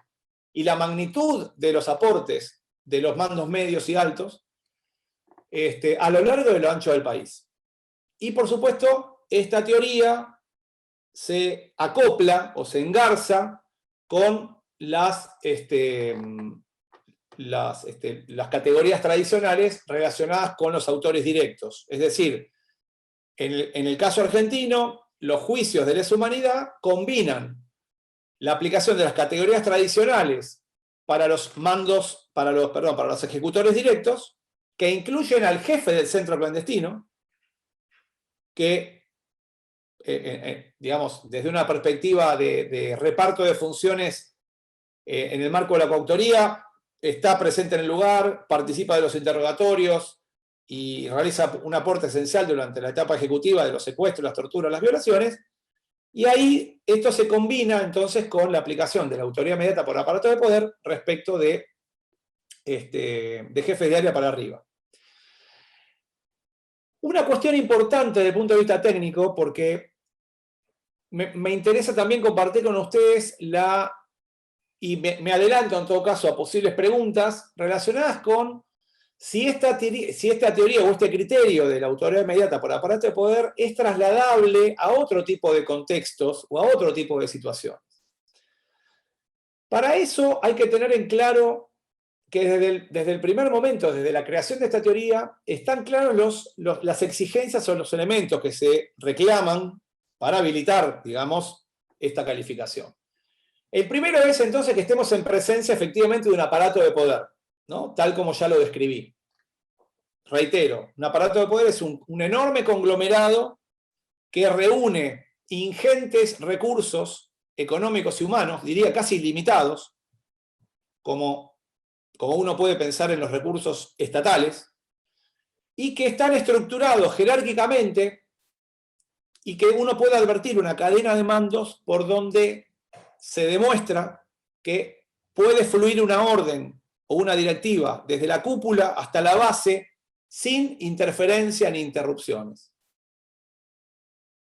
y la magnitud de los aportes de los mandos medios y altos, a lo largo y lo ancho del país. Y por supuesto, esta teoría se acopla o se engarza con las categorías tradicionales relacionadas con los autores directos. Es decir, en el caso argentino, los juicios de lesa humanidad combinan la aplicación de las categorías tradicionales para los ejecutores directos, que incluyen al jefe del centro clandestino, que, digamos, desde una perspectiva de reparto de funciones en el marco de la coautoría, está presente en el lugar, participa de los interrogatorios y realiza un aporte esencial durante la etapa ejecutiva de los secuestros, las torturas, las violaciones. Y ahí esto se combina entonces con la aplicación de la autoridad inmediata por aparato de poder respecto de jefes de área para arriba. Una cuestión importante desde el punto de vista técnico, porque me interesa también compartir con ustedes y me adelanto en todo caso a posibles preguntas relacionadas con si esta teoría o este criterio de la autoridad inmediata por aparato de poder es trasladable a otro tipo de contextos o a otro tipo de situaciones. Para eso hay que tener en claro que desde el primer momento, desde la creación de esta teoría, están claros las exigencias o los elementos que se reclaman para habilitar, digamos, esta calificación. El primero es entonces que estemos en presencia efectivamente de un aparato de poder, ¿no? Tal como ya lo describí. Reitero, un aparato de poder es un enorme conglomerado que reúne ingentes recursos económicos y humanos, diría casi ilimitados, como uno puede pensar en los recursos estatales, y que están estructurados jerárquicamente y que uno puede advertir una cadena de mandos por donde se demuestra que puede fluir una orden o una directiva desde la cúpula hasta la base sin interferencia ni interrupciones.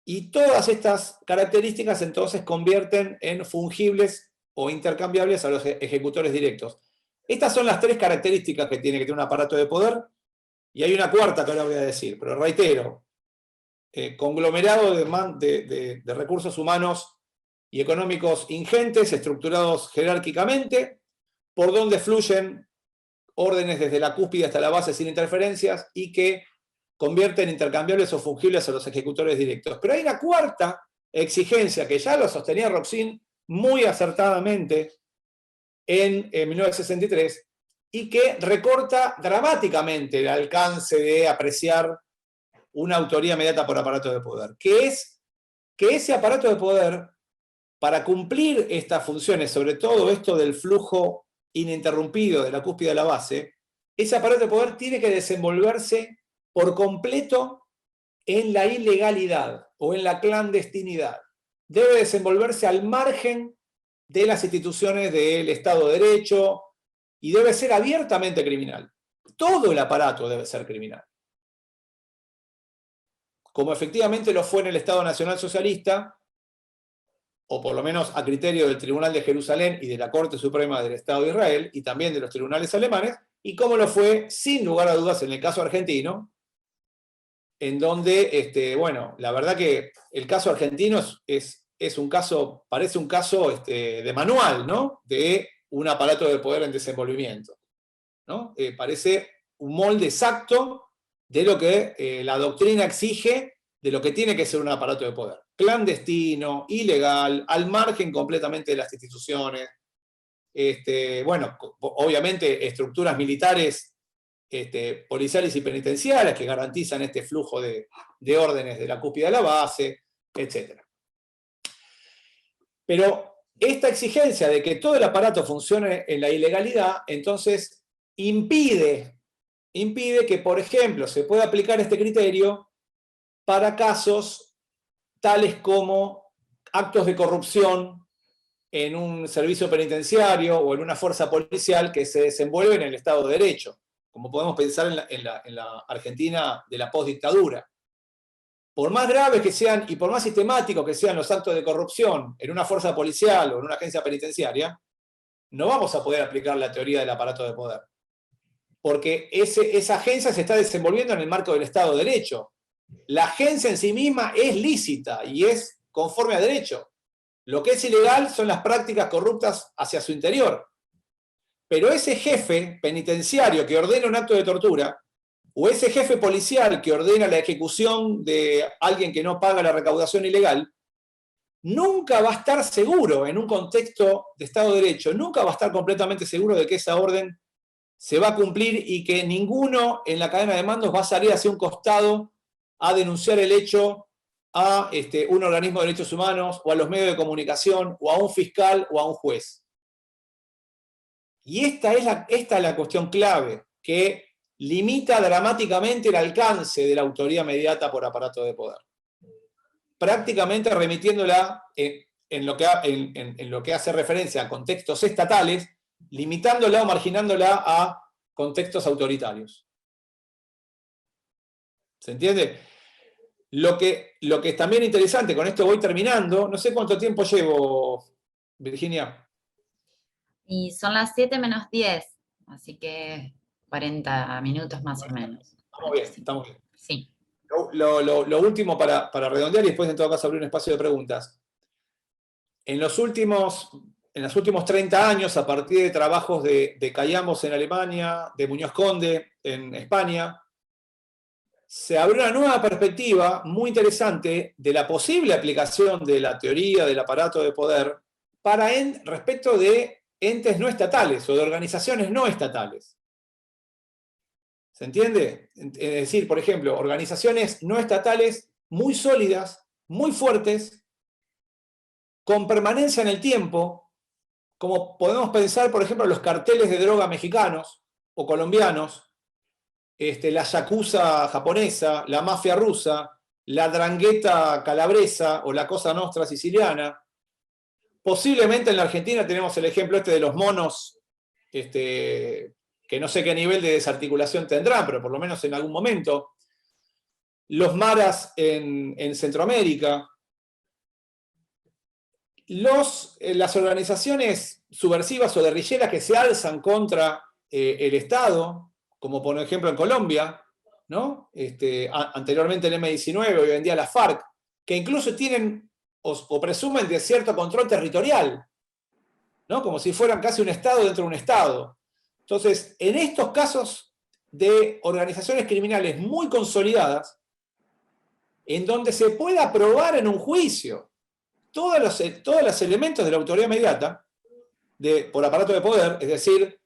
Y todas estas características entonces convierten en fungibles o intercambiables a los ejecutores directos. Estas son las 3 características que tiene que tener un aparato de poder, y hay una cuarta que ahora voy a decir, pero reitero, conglomerado de recursos humanos y económicos ingentes, estructurados jerárquicamente, por donde fluyen órdenes desde la cúspide hasta la base sin interferencias y que convierten intercambiables o fungibles a los ejecutores directos. Pero hay una cuarta exigencia que ya lo sostenía Roxin muy acertadamente en 1963 y que recorta dramáticamente el alcance de apreciar una autoría inmediata por aparato de poder, que es que ese aparato de poder, para cumplir estas funciones, sobre todo esto del flujo ininterrumpido de la cúspide a la base, ese aparato de poder tiene que desenvolverse por completo en la ilegalidad o en la clandestinidad. Debe desenvolverse al margen de las instituciones del Estado de Derecho y debe ser abiertamente criminal. Todo el aparato debe ser criminal. Como efectivamente lo fue en el Estado Nacional Socialista, o por lo menos a criterio del Tribunal de Jerusalén y de la Corte Suprema del Estado de Israel, y también de los tribunales alemanes, y como lo fue, sin lugar a dudas, en el caso argentino, en donde, bueno, la verdad que el caso argentino es un caso, parece un caso de manual, ¿no? De un aparato de poder en desenvolvimiento, ¿no? Parece un molde exacto de lo que la doctrina exige, de lo que tiene que ser un aparato de poder. Clandestino, ilegal, al margen completamente de las instituciones. Bueno, obviamente estructuras militares, policiales y penitenciarias que garantizan este flujo de órdenes de la cúspide a la base, etc. Pero esta exigencia de que todo el aparato funcione en la ilegalidad, entonces impide que, por ejemplo, se pueda aplicar este criterio para casos tales como actos de corrupción en un servicio penitenciario o en una fuerza policial que se desenvuelve en el Estado de Derecho, como podemos pensar en la Argentina de la postdictadura. Por más graves que sean y por más sistemáticos que sean los actos de corrupción en una fuerza policial o en una agencia penitenciaria, no vamos a poder aplicar la teoría del aparato de poder. Porque esa agencia se está desenvolviendo en el marco del Estado de Derecho. La agencia en sí misma es lícita y es conforme a derecho. Lo que es ilegal son las prácticas corruptas hacia su interior. Pero ese jefe penitenciario que ordena un acto de tortura, o ese jefe policial que ordena la ejecución de alguien que no paga la recaudación ilegal, nunca va a estar seguro en un contexto de Estado de Derecho, nunca va a estar completamente seguro de que esa orden se va a cumplir y que ninguno en la cadena de mandos va a salir hacia un costado a denunciar el hecho a un organismo de derechos humanos o a los medios de comunicación o a un fiscal o a un juez. Y esta es la cuestión clave, que limita dramáticamente el alcance de la autoría mediata por aparato de poder. Prácticamente remitiéndola en lo que hace referencia a contextos estatales, limitándola o marginándola a contextos autoritarios. ¿Se entiende? Lo que es también interesante, con esto voy terminando, no sé cuánto tiempo llevo, Virginia. Y son las 7 menos 10, así que 40 minutos más o menos. Estamos bien. Sí. Lo último para redondear y después en todo caso abrir un espacio de preguntas. En los últimos 30 años, a partir de trabajos de Cayamos en Alemania, de Muñoz Conde en España, se abrió una nueva perspectiva muy interesante de la posible aplicación de la teoría del aparato de poder respecto de entes no estatales o de organizaciones no estatales. ¿Se entiende? Es decir, por ejemplo, organizaciones no estatales muy sólidas, muy fuertes, con permanencia en el tiempo, como podemos pensar, por ejemplo, los carteles de droga mexicanos o colombianos, la yakuza japonesa, la mafia rusa, la drangheta calabresa o la cosa nostra siciliana. Posiblemente en la Argentina tenemos el ejemplo de los monos, que no sé qué nivel de desarticulación tendrán, pero por lo menos en algún momento. Los maras en Centroamérica. Las organizaciones subversivas o guerrilleras que se alzan contra el Estado, como por ejemplo en Colombia, ¿no? Anteriormente el M-19, hoy en día la FARC, que incluso tienen o presumen de cierto control territorial, ¿no? Como si fueran casi un Estado dentro de un Estado. Entonces, en estos casos de organizaciones criminales muy consolidadas, en donde se pueda probar en un juicio todos los elementos de la autoridad inmediata por aparato de poder, es decir,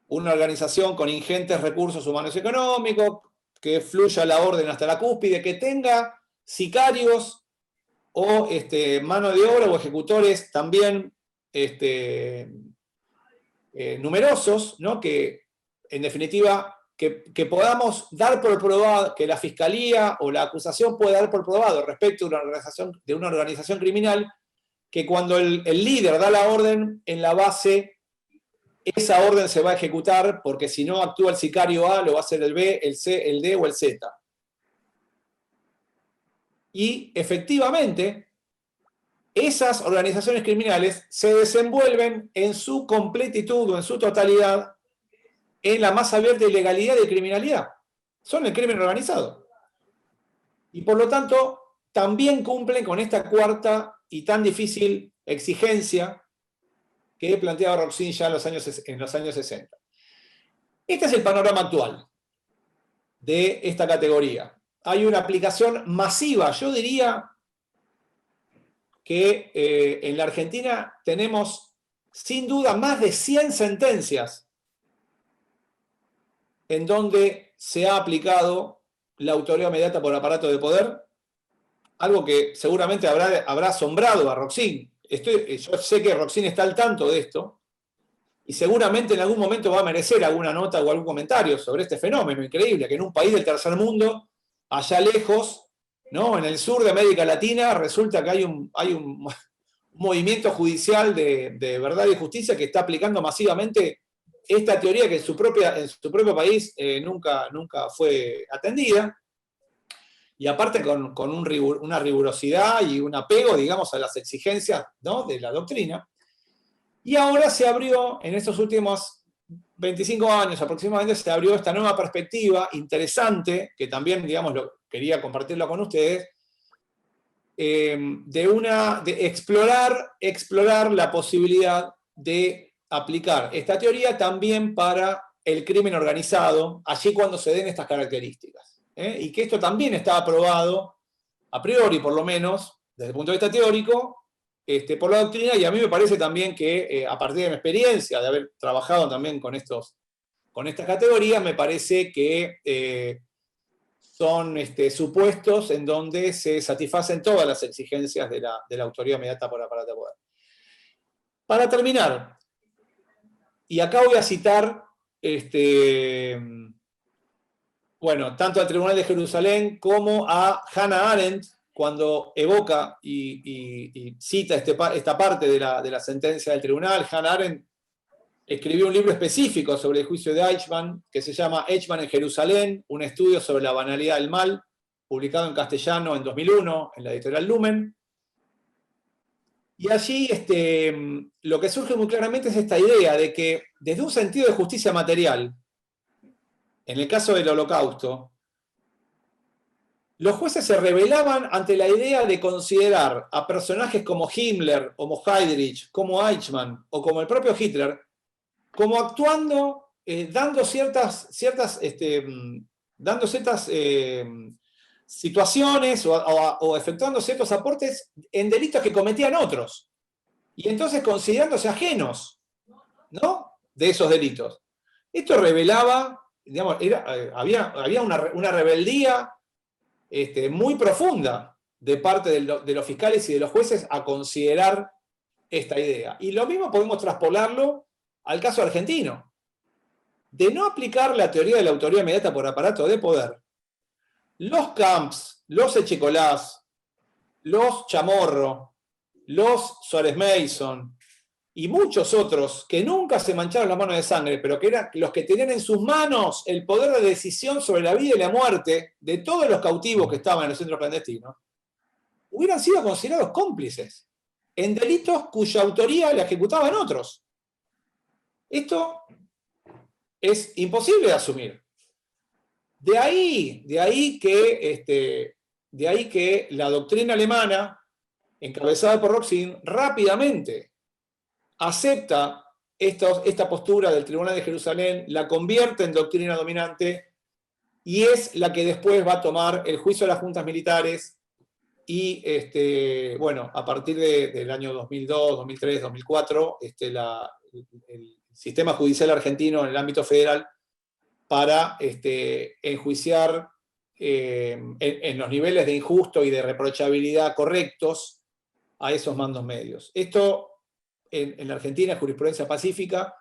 una organización con ingentes recursos humanos y económicos, que fluya la orden hasta la cúspide, que tenga sicarios o mano de obra o ejecutores también numerosos, ¿no? Que en definitiva que podamos dar por probado, que la fiscalía o la acusación pueda dar por probado respecto de una organización criminal, que cuando el líder da la orden, en la base esa orden se va a ejecutar, porque si no actúa el sicario A, lo va a hacer el B, el C, el D o el Z. Y efectivamente, esas organizaciones criminales se desenvuelven en su completitud o en su totalidad en la más abierta ilegalidad y criminalidad. Son el crimen organizado. Y por lo tanto, también cumplen con esta cuarta y tan difícil exigencia que planteaba Roxin ya en los años 60. Este es el panorama actual de esta categoría. Hay una aplicación masiva, yo diría que en la Argentina tenemos sin duda más de 100 sentencias en donde se ha aplicado la autoridad inmediata por aparato de poder, algo que seguramente habrá asombrado a Roxin. Yo sé que Roxin está al tanto de esto, y seguramente en algún momento va a merecer alguna nota o algún comentario sobre este fenómeno increíble, que en un país del tercer mundo, allá lejos, ¿no? En el sur de América Latina, resulta que hay un movimiento judicial de verdad y justicia que está aplicando masivamente esta teoría que en su propio país nunca fue atendida, y aparte con una rigurosidad y un apego, digamos, a las exigencias, ¿no? De la doctrina. Y ahora se abrió, en estos últimos 25 años aproximadamente, se abrió esta nueva perspectiva interesante, que también, digamos, quería compartirlo con ustedes, de explorar la posibilidad de aplicar esta teoría también para el crimen organizado, allí cuando se den estas características. Y que esto también está aprobado, a priori por lo menos, desde el punto de vista teórico, por la doctrina, y a mí me parece también que, a partir de mi experiencia, de haber trabajado también con estas categorías, me parece que son supuestos en donde se satisfacen todas las exigencias de la autoridad inmediata por aparato de poder. Para terminar, y acá voy a citar tanto al Tribunal de Jerusalén como a Hannah Arendt, cuando evoca y cita esta parte de la sentencia del tribunal. Hannah Arendt escribió un libro específico sobre el juicio de Eichmann, que se llama Eichmann en Jerusalén, un estudio sobre la banalidad del mal, publicado en castellano en 2001, en la editorial Lumen. Y allí lo que surge muy claramente es esta idea de que, desde un sentido de justicia material, en el caso del Holocausto, los jueces se rebelaban ante la idea de considerar a personajes como Himmler, como Heydrich, como Eichmann o como el propio Hitler, como actuando, dando ciertas situaciones o efectuando ciertos aportes en delitos que cometían otros. Y entonces considerándose ajenos, ¿no?, de esos delitos. Esto revelaba, digamos, había una rebeldía muy profunda de parte de los fiscales y de los jueces a considerar esta idea. Y lo mismo podemos traspolarlo al caso argentino. De no aplicar la teoría de la autoridad inmediata por aparato de poder, los Camps, los Echecolás, los Chamorro, los Suárez Mason y muchos otros que nunca se mancharon las manos de sangre, pero que eran los que tenían en sus manos el poder de decisión sobre la vida y la muerte de todos los cautivos que estaban en los centros clandestinos, hubieran sido considerados cómplices en delitos cuya autoría la ejecutaban otros. Esto es imposible de asumir. De ahí que la doctrina alemana, encabezada por Roxin, rápidamente acepta esta postura del Tribunal de Jerusalén, la convierte en doctrina dominante, y es la que después va a tomar el juicio de las juntas militares, y a partir del año 2002, 2003, 2004, el sistema judicial argentino en el ámbito federal para enjuiciar en los niveles de injusto y de reprochabilidad correctos a esos mandos medios. Esto en la Argentina es jurisprudencia pacífica,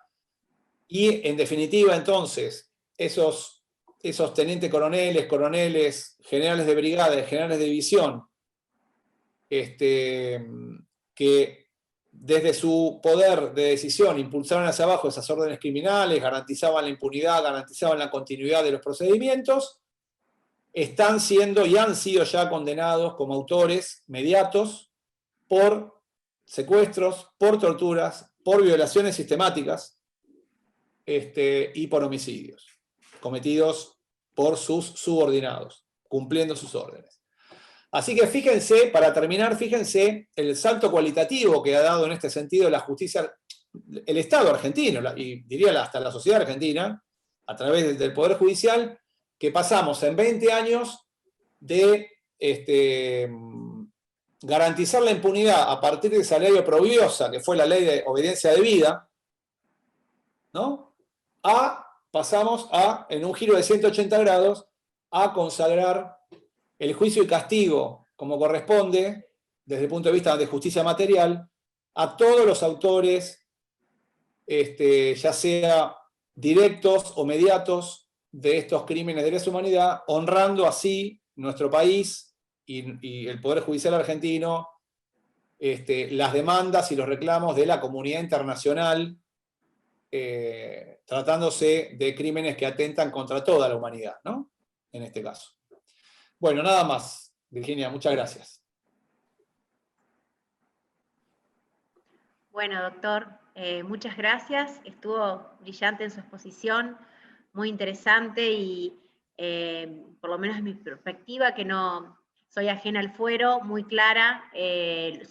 y en definitiva entonces esos tenientes coroneles, generales de brigada, generales de división, que desde su poder de decisión impulsaron hacia abajo esas órdenes criminales, garantizaban la impunidad, garantizaban la continuidad de los procedimientos, están siendo y han sido ya condenados como autores mediatos por secuestros, por torturas, por violaciones sistemáticas y por homicidios cometidos por sus subordinados, cumpliendo sus órdenes. Así que fíjense, para terminar, fíjense el salto cualitativo que ha dado en este sentido la justicia, el Estado argentino, y diría hasta la sociedad argentina, a través del Poder Judicial, que pasamos en 20 años de garantizar la impunidad a partir de esa ley oprobiosa, que fue la ley de obediencia debida, ¿no? Pasamos en un giro de 180 grados, a consagrar el juicio y castigo, como corresponde, desde el punto de vista de justicia material, a todos los autores, ya sea directos o mediatos, de estos crímenes de lesa humanidad, honrando así nuestro país y el Poder Judicial argentino, las demandas y los reclamos de la comunidad internacional, tratándose de crímenes que atentan contra toda la humanidad, ¿no? En este caso. Bueno, nada más, Virginia, muchas gracias. Bueno, doctor, muchas gracias. Estuvo brillante en su exposición, muy interesante y por lo menos en mi perspectiva, que no soy ajena al fuero, muy clara,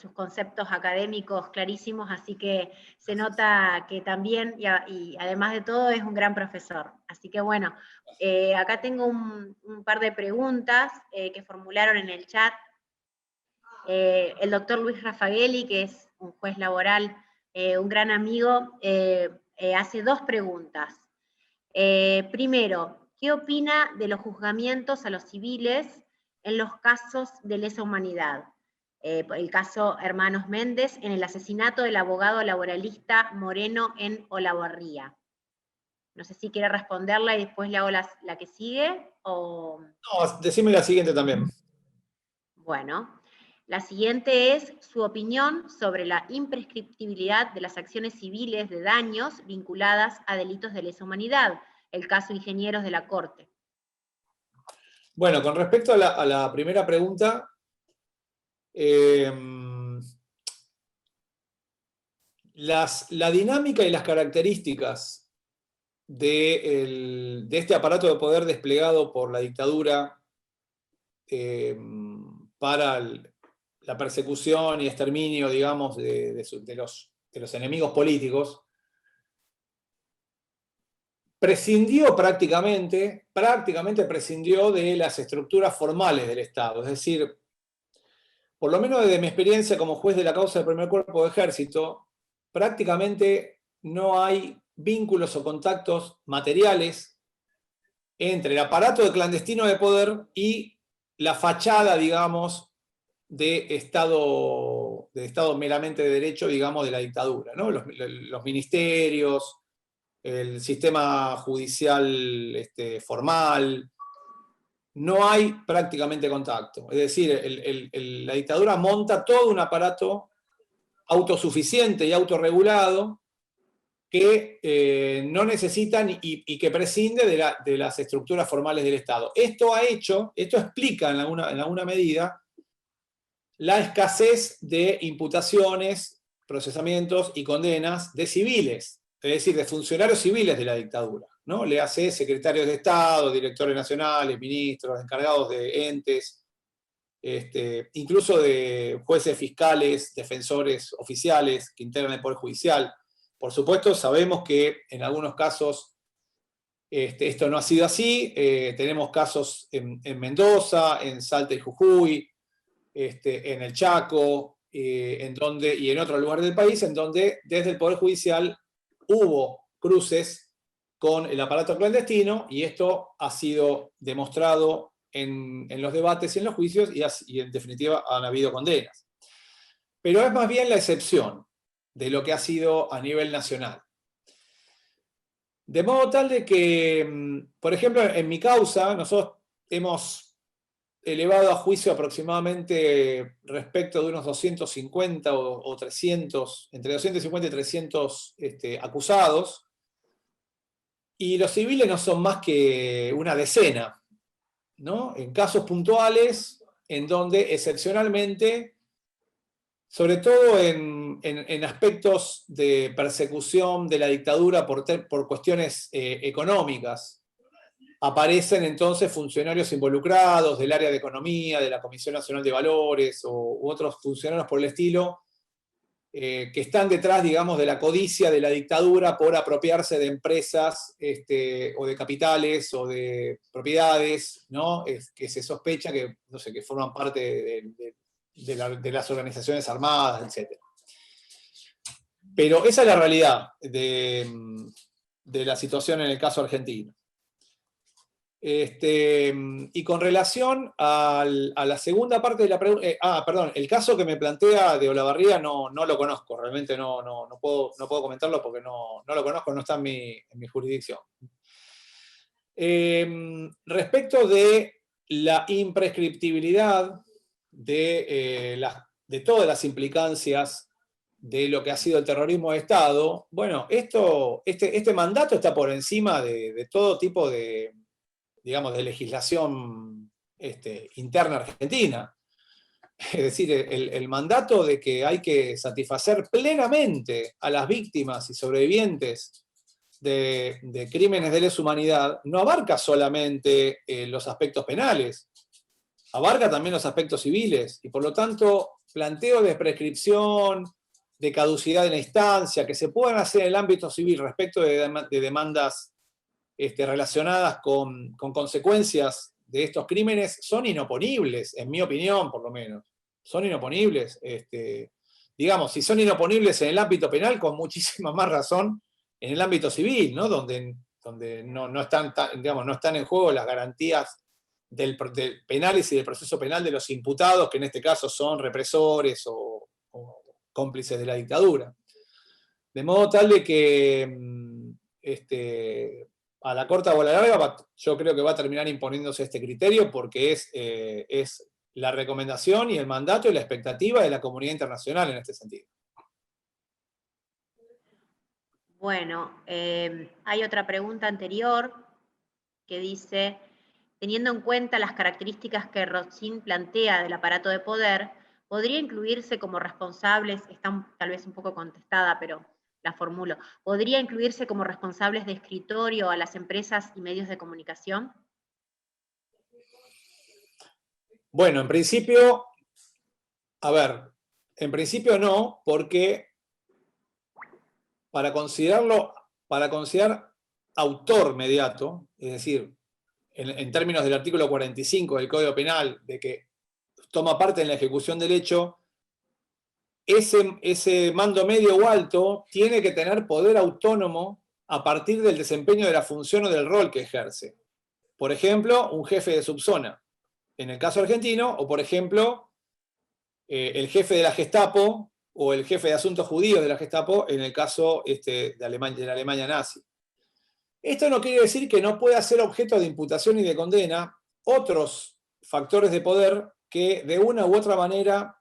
sus conceptos académicos clarísimos, así que se nota que también, y además de todo, es un gran profesor. Así que bueno, acá tengo un par de preguntas que formularon en el chat. El doctor Luis Raffagelli, que es un juez laboral, un gran amigo, hace dos preguntas. Primero, ¿qué opina de los juzgamientos a los civiles en los casos de lesa humanidad? El caso Hermanos Méndez, en el asesinato del abogado laboralista Moreno en Olavarría. No sé si quiere responderla y después le hago la que sigue, o... No, decime la siguiente también. Bueno, la siguiente es su opinión sobre la imprescriptibilidad de las acciones civiles de daños vinculadas a delitos de lesa humanidad, el caso Ingenieros de la Corte. Bueno, con respecto a la primera pregunta, la dinámica y las características de este aparato de poder desplegado por la dictadura para la persecución y exterminio, digamos, de los enemigos políticos, prácticamente prescindió de las estructuras formales del Estado. Es decir, por lo menos desde mi experiencia como juez de la causa del primer cuerpo de ejército, prácticamente no hay vínculos o contactos materiales entre el aparato de clandestino de poder y la fachada, digamos, de Estado meramente de derecho, digamos, de la dictadura, ¿no? Los ministerios, el sistema judicial formal, no hay prácticamente contacto. Es decir, la dictadura monta todo un aparato autosuficiente y autorregulado que no necesitan y que prescinde de las estructuras formales del Estado. Esto explica en alguna medida la escasez de imputaciones, procesamientos y condenas de civiles, es decir, de funcionarios civiles de la dictadura, ¿no? Le hace secretarios de Estado, directores nacionales, ministros, encargados de entes, incluso de jueces, fiscales, defensores oficiales que integran el Poder Judicial. Por supuesto, sabemos que en algunos casos esto no ha sido así. Tenemos casos en Mendoza, en Salta y Jujuy, en el Chaco, y en otros lugares del país, en donde desde el Poder Judicial hubo cruces con el aparato clandestino, y esto ha sido demostrado en los debates y en los juicios, y en definitiva han habido condenas. Pero es más bien la excepción de lo que ha sido a nivel nacional. De modo tal de que, por ejemplo, en mi causa, nosotros hemos elevado a juicio aproximadamente respecto de unos 250 o 300, entre 250 y 300 acusados, y los civiles no son más que una decena, ¿no? En casos puntuales, en donde excepcionalmente, sobre todo en aspectos de persecución de la dictadura por cuestiones económicas, aparecen entonces funcionarios involucrados del área de economía, de la Comisión Nacional de Valores, u otros funcionarios por el estilo, que están detrás, digamos, de la codicia de la dictadura por apropiarse de empresas o de capitales o de propiedades, ¿no? Que se sospecha que, no sé, que forman parte de las organizaciones armadas, etc. Pero esa es la realidad de la situación en el caso argentino. Y con relación a la segunda parte de la pregunta, perdón, el caso que me plantea de Olavarría no lo conozco, realmente no puedo comentarlo porque no lo conozco, no está en mi jurisdicción. Respecto de la imprescriptibilidad de todas las implicancias de lo que ha sido el terrorismo de Estado, bueno, este mandato está por encima de todo tipo de, digamos, de legislación interna argentina. Es decir, el mandato de que hay que satisfacer plenamente a las víctimas y sobrevivientes de crímenes de lesa humanidad no abarca solamente los aspectos penales, abarca también los aspectos civiles, y por lo tanto planteo de prescripción, de caducidad de la instancia, que se puedan hacer en el ámbito civil respecto de demandas relacionadas con consecuencias de estos crímenes, son inoponibles, en mi opinión por lo menos. Son inoponibles. Digamos, si son inoponibles en el ámbito penal, con muchísima más razón en el ámbito civil, ¿no? Donde no están en juego las garantías del penales y del proceso penal de los imputados, que en este caso son represores o cómplices de la dictadura. De modo tal de que a la corta o a la larga, yo creo que va a terminar imponiéndose este criterio porque es la recomendación y el mandato y la expectativa de la comunidad internacional en este sentido. Bueno, hay otra pregunta anterior que dice, teniendo en cuenta las características que Rothschild plantea del aparato de poder, ¿podría incluirse como responsables, está tal vez un poco contestada, pero la formulo, ¿podría incluirse como responsables de escritorio a las empresas y medios de comunicación? Bueno, en principio, en principio no, porque para considerar autor mediato, es decir, en términos del artículo 45 del Código Penal, de que toma parte en la ejecución del hecho, ese mando medio o alto tiene que tener poder autónomo a partir del desempeño de la función o del rol que ejerce. Por ejemplo, un jefe de subzona, en el caso argentino, o por ejemplo, el jefe de la Gestapo o el jefe de asuntos judíos de la Gestapo en el caso de la Alemania nazi. Esto no quiere decir que no pueda ser objeto de imputación y de condena otros factores de poder que de una u otra manera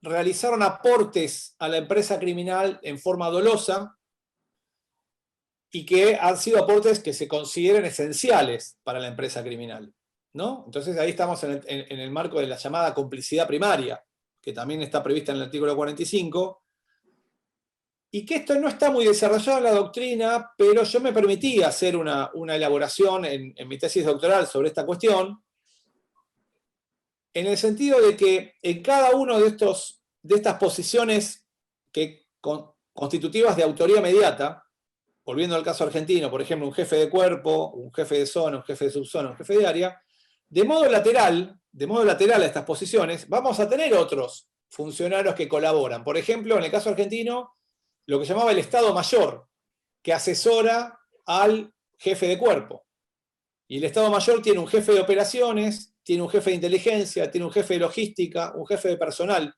realizaron aportes a la empresa criminal en forma dolosa y que han sido aportes que se consideren esenciales para la empresa criminal, ¿no? Entonces ahí estamos en el marco de la llamada complicidad primaria, que también está prevista en el artículo 45, y que esto no está muy desarrollado en la doctrina, pero yo me permití hacer una elaboración en mi tesis doctoral sobre esta cuestión, en el sentido de que en cada uno de estas posiciones constitutivas de autoría mediata, volviendo al caso argentino, por ejemplo, un jefe de cuerpo, un jefe de zona, un jefe de subzona, un jefe de área, de modo lateral a estas posiciones, vamos a tener otros funcionarios que colaboran. Por ejemplo, en el caso argentino, lo que llamaba el Estado Mayor, que asesora al jefe de cuerpo. Y el Estado Mayor tiene un jefe de operaciones, tiene un jefe de inteligencia, tiene un jefe de logística, un jefe de personal,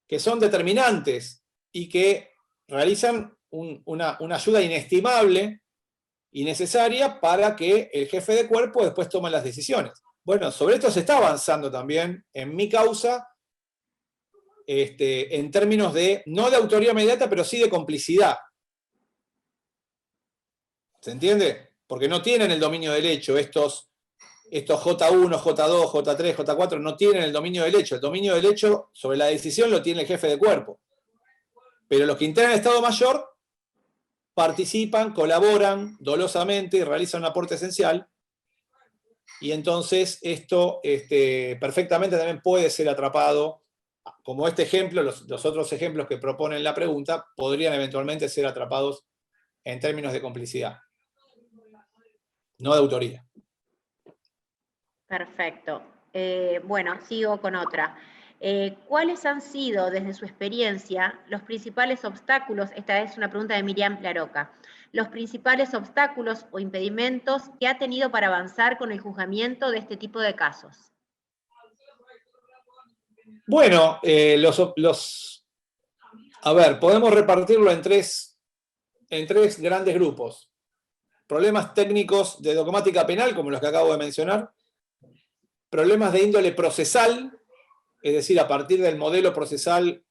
que son determinantes y que realizan una ayuda inestimable y necesaria para que el jefe de cuerpo después tome las decisiones. Bueno, sobre esto se está avanzando también en mi causa, en términos de, no de autoría inmediata, pero sí de complicidad. ¿Se entiende? Porque no tienen el dominio del hecho, estos J1, J2, J3, J4, no tienen el dominio del hecho. El dominio del hecho sobre la decisión lo tiene el jefe de cuerpo. Pero los que integran el Estado Mayor participan, colaboran dolosamente y realizan un aporte esencial. Y entonces esto perfectamente también puede ser atrapado, como este ejemplo, los otros ejemplos que proponen la pregunta, podrían eventualmente ser atrapados en términos de complicidad, no de autoría. Perfecto. Bueno, sigo con otra. ¿Cuáles han sido, desde su experiencia, los principales obstáculos? Esta es una pregunta de Miriam Laroca. Los principales obstáculos o impedimentos que ha tenido para avanzar con el juzgamiento de este tipo de casos. Bueno, a ver, podemos repartirlo en tres grandes grupos. Problemas técnicos de dogmática penal, como los que acabo de mencionar. Problemas de índole procesal, es decir, a partir del modelo procesal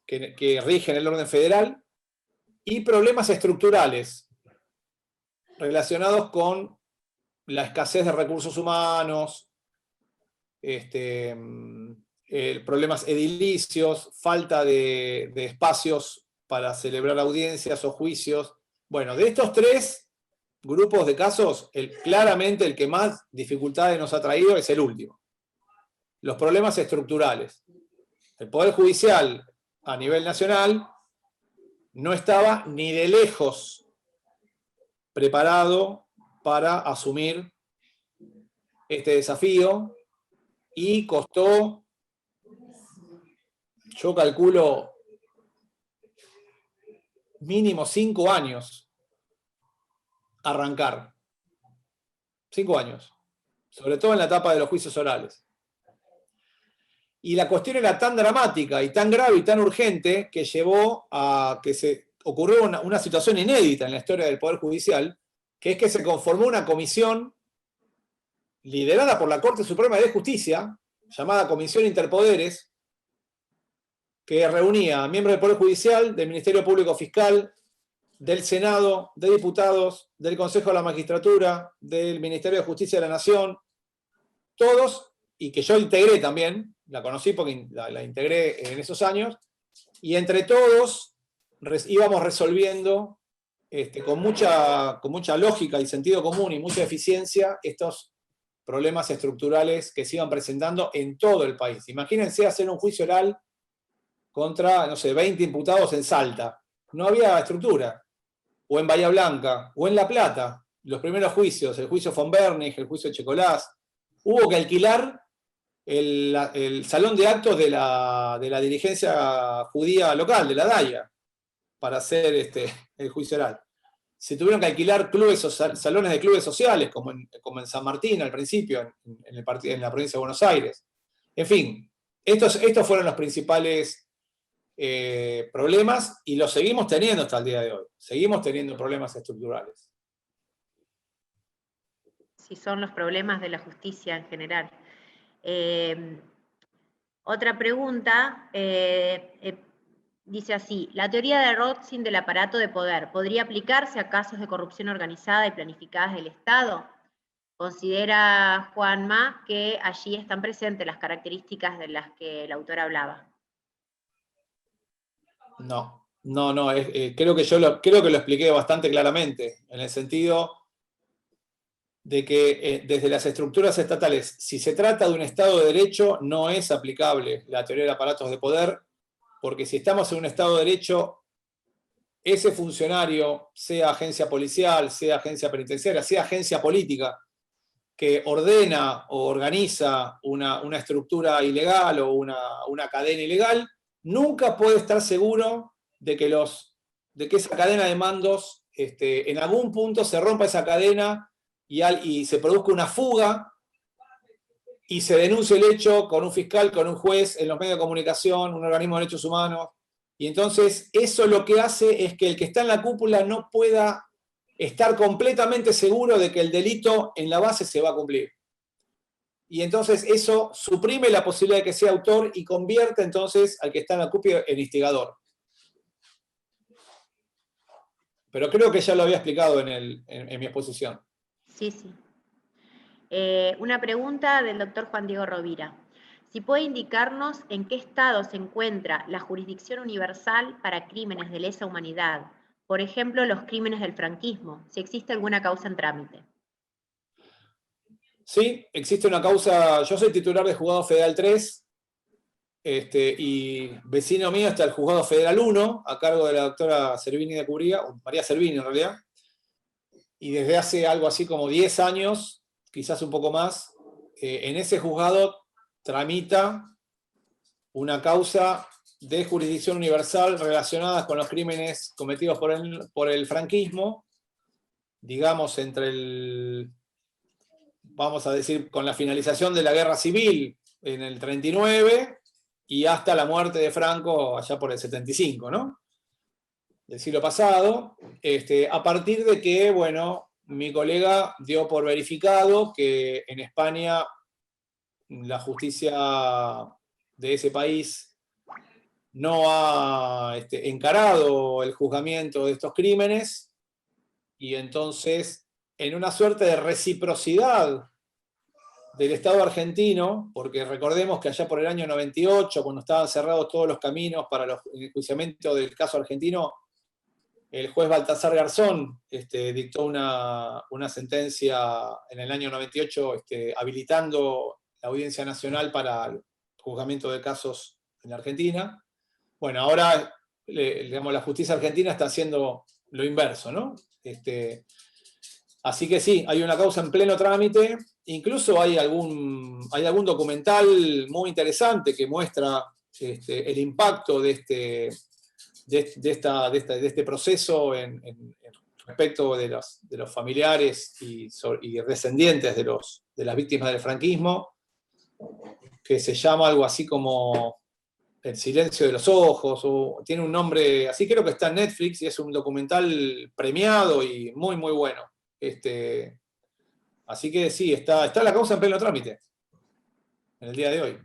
que rige en el orden federal, y problemas estructurales relacionados con la escasez de recursos humanos, problemas edilicios, falta de espacios para celebrar audiencias o juicios. Bueno, de estos tres grupos de casos, claramente el que más dificultades nos ha traído es el último. Los problemas estructurales. El Poder Judicial a nivel nacional no estaba ni de lejos preparado para asumir este desafío y costó, yo calculo, mínimo 5 años arrancar. 5 años. Sobre todo en la etapa de los juicios orales. Y la cuestión era tan dramática y tan grave y tan urgente que llevó a que se ocurrió una situación inédita en la historia del Poder Judicial, que es que se conformó una comisión liderada por la Corte Suprema de Justicia, llamada Comisión Interpoderes, que reunía a miembros del Poder Judicial, del Ministerio Público Fiscal, del Senado, de diputados, del Consejo de la Magistratura, del Ministerio de Justicia de la Nación, todos, y que yo integré también, la conocí porque la integré en esos años, y entre todos íbamos resolviendo con mucha lógica y sentido común y mucha eficiencia estos problemas estructurales que se iban presentando en todo el país. Imagínense hacer un juicio oral contra, no sé, 20 imputados en Salta. No había estructura. O en Bahía Blanca, o en La Plata, los primeros juicios, el juicio von Bernich, el juicio Checolás, hubo que alquilar el salón de actos de la dirigencia judía local, de la DAIA, para hacer el juicio oral. Se tuvieron que alquilar salones de clubes sociales, como en San Martín al principio, en la provincia de Buenos Aires. En fin, estos fueron los principales problemas y los seguimos teniendo hasta el día de hoy. Seguimos teniendo problemas estructurales. Sí, son los problemas de la justicia en general. Otra pregunta dice así: ¿la teoría de Rothschild del aparato de poder podría aplicarse a casos de corrupción organizada y planificadas del Estado? Considera Juanma que allí están presentes las características de las que el autor hablaba. No, creo que lo expliqué bastante claramente, en el sentido de que desde las estructuras estatales, si se trata de un Estado de Derecho, no es aplicable la teoría de aparatos de poder, porque si estamos en un Estado de Derecho, ese funcionario, sea agencia policial, sea agencia penitenciaria, sea agencia política, que ordena o organiza una estructura ilegal o una cadena ilegal, nunca puede estar seguro de que esa cadena de mandos, en algún punto se rompa esa cadena y se produzca una fuga y se denuncie el hecho con un fiscal, con un juez, en los medios de comunicación, un organismo de derechos humanos. Y entonces eso lo que hace es que el que está en la cúpula no pueda estar completamente seguro de que el delito en la base se va a cumplir. Y entonces eso suprime la posibilidad de que sea autor y convierte entonces al que está en la cúpula en instigador. Pero creo que ya lo había explicado en mi exposición. Sí, sí. Una pregunta del doctor Juan Diego Rovira. Si puede indicarnos en qué estado se encuentra la jurisdicción universal para crímenes de lesa humanidad, por ejemplo, los crímenes del franquismo, si existe alguna causa en trámite. Sí, existe una causa, yo soy titular de Juzgado Federal 3, y vecino mío está el Juzgado Federal 1, a cargo de la doctora Servini de Cubría, o María Servini en realidad, y desde hace algo así como 10 años, quizás un poco más, en ese juzgado tramita una causa de jurisdicción universal relacionada con los crímenes cometidos por el franquismo, digamos vamos a decir, con la finalización de la Guerra Civil en el 39 y hasta la muerte de Franco allá por el 75, ¿no? Del siglo pasado, a partir de que, bueno, mi colega dio por verificado que en España la justicia de ese país no ha encarado el juzgamiento de estos crímenes, y entonces, en una suerte de reciprocidad del Estado argentino, porque recordemos que allá por el año 98, cuando estaban cerrados todos los caminos para el enjuiciamiento del caso argentino, el juez Baltasar Garzón dictó una sentencia en el año 98 habilitando la Audiencia Nacional para el juzgamiento de casos en la Argentina. Bueno, ahora digamos, la justicia argentina está haciendo lo inverso, ¿no? Así que sí, hay una causa en pleno trámite, incluso hay algún documental muy interesante que muestra el impacto de este proceso respecto de los familiares y descendientes de las víctimas del franquismo, que se llama algo así como El silencio de los ojos, o tiene un nombre así, creo que está en Netflix, y es un documental premiado y muy, muy bueno. Así que sí, está la causa en pleno trámite en el día de hoy.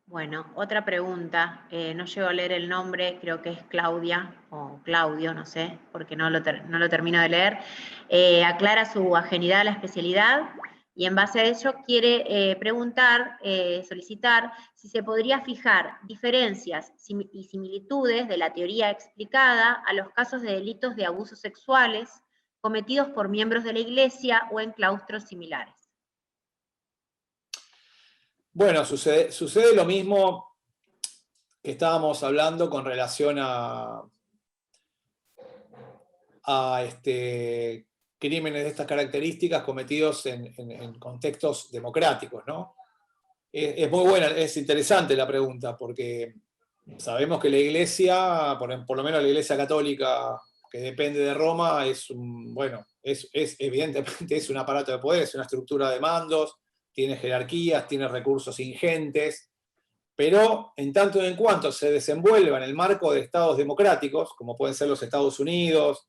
Bueno, otra pregunta, no llego a leer el nombre, creo que es Claudia, o Claudio, no sé, porque no lo termino de leer. Aclara su ajenidad a la especialidad, y en base a ello quiere solicitar si se podría fijar diferencias y similitudes de la teoría explicada a los casos de delitos de abusos sexuales cometidos por miembros de la Iglesia o en claustros similares. Bueno, sucede lo mismo que estábamos hablando con relación a crímenes de estas características cometidos en contextos democráticos, ¿no? Es muy buena, es interesante la pregunta, porque sabemos que la Iglesia, por lo menos la Iglesia Católica, que depende de Roma, evidentemente es un aparato de poder, es una estructura de mandos, tiene jerarquías, tiene recursos ingentes, pero en tanto y en cuanto se desenvuelva en el marco de estados democráticos, como pueden ser los Estados Unidos,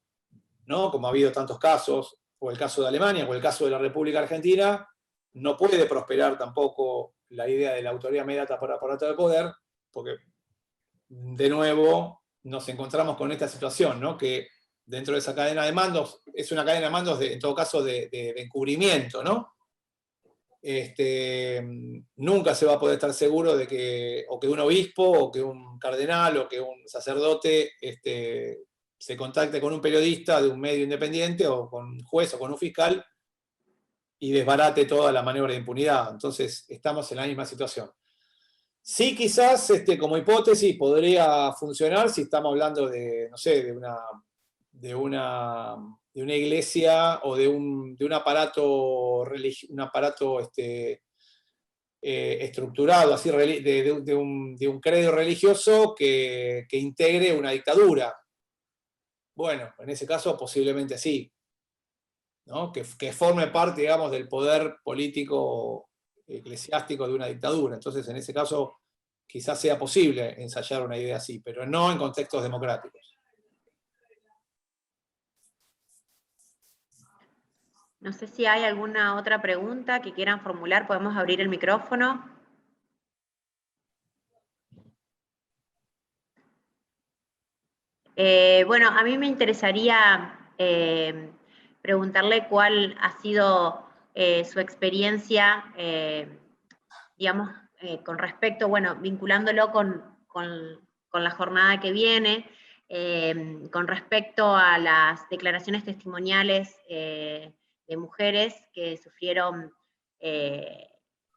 ¿no? Como ha habido tantos casos, o el caso de Alemania, o el caso de la República Argentina, no puede prosperar tampoco la idea de la autoridad inmediata por aparato de poder, porque, de nuevo, nos encontramos con esta situación, ¿no? Que dentro de esa cadena de mandos, es una cadena de mandos, en todo caso, de encubrimiento, ¿no? Nunca se va a poder estar seguro de que un obispo, o que un cardenal, o que un sacerdote se contacte con un periodista de un medio independiente, o con un juez, o con un fiscal, y desbarate toda la maniobra de impunidad. Entonces estamos en la misma situación. Sí, quizás como hipótesis podría funcionar si estamos hablando de, no sé, de una iglesia o de un aparato estructurado, así, de un credo religioso que integre una dictadura. Bueno, en ese caso posiblemente sí. ¿no? Que forme parte, digamos, del poder político eclesiástico de una dictadura. Entonces, en ese caso, quizás sea posible ensayar una idea así, pero no en contextos democráticos. No sé si hay alguna otra pregunta que quieran formular, podemos abrir el micrófono. Bueno, a mí me interesaría preguntarle cuál ha sido su experiencia, digamos, con respecto, bueno, vinculándolo con la jornada que viene, con respecto a las declaraciones testimoniales de mujeres que sufrieron,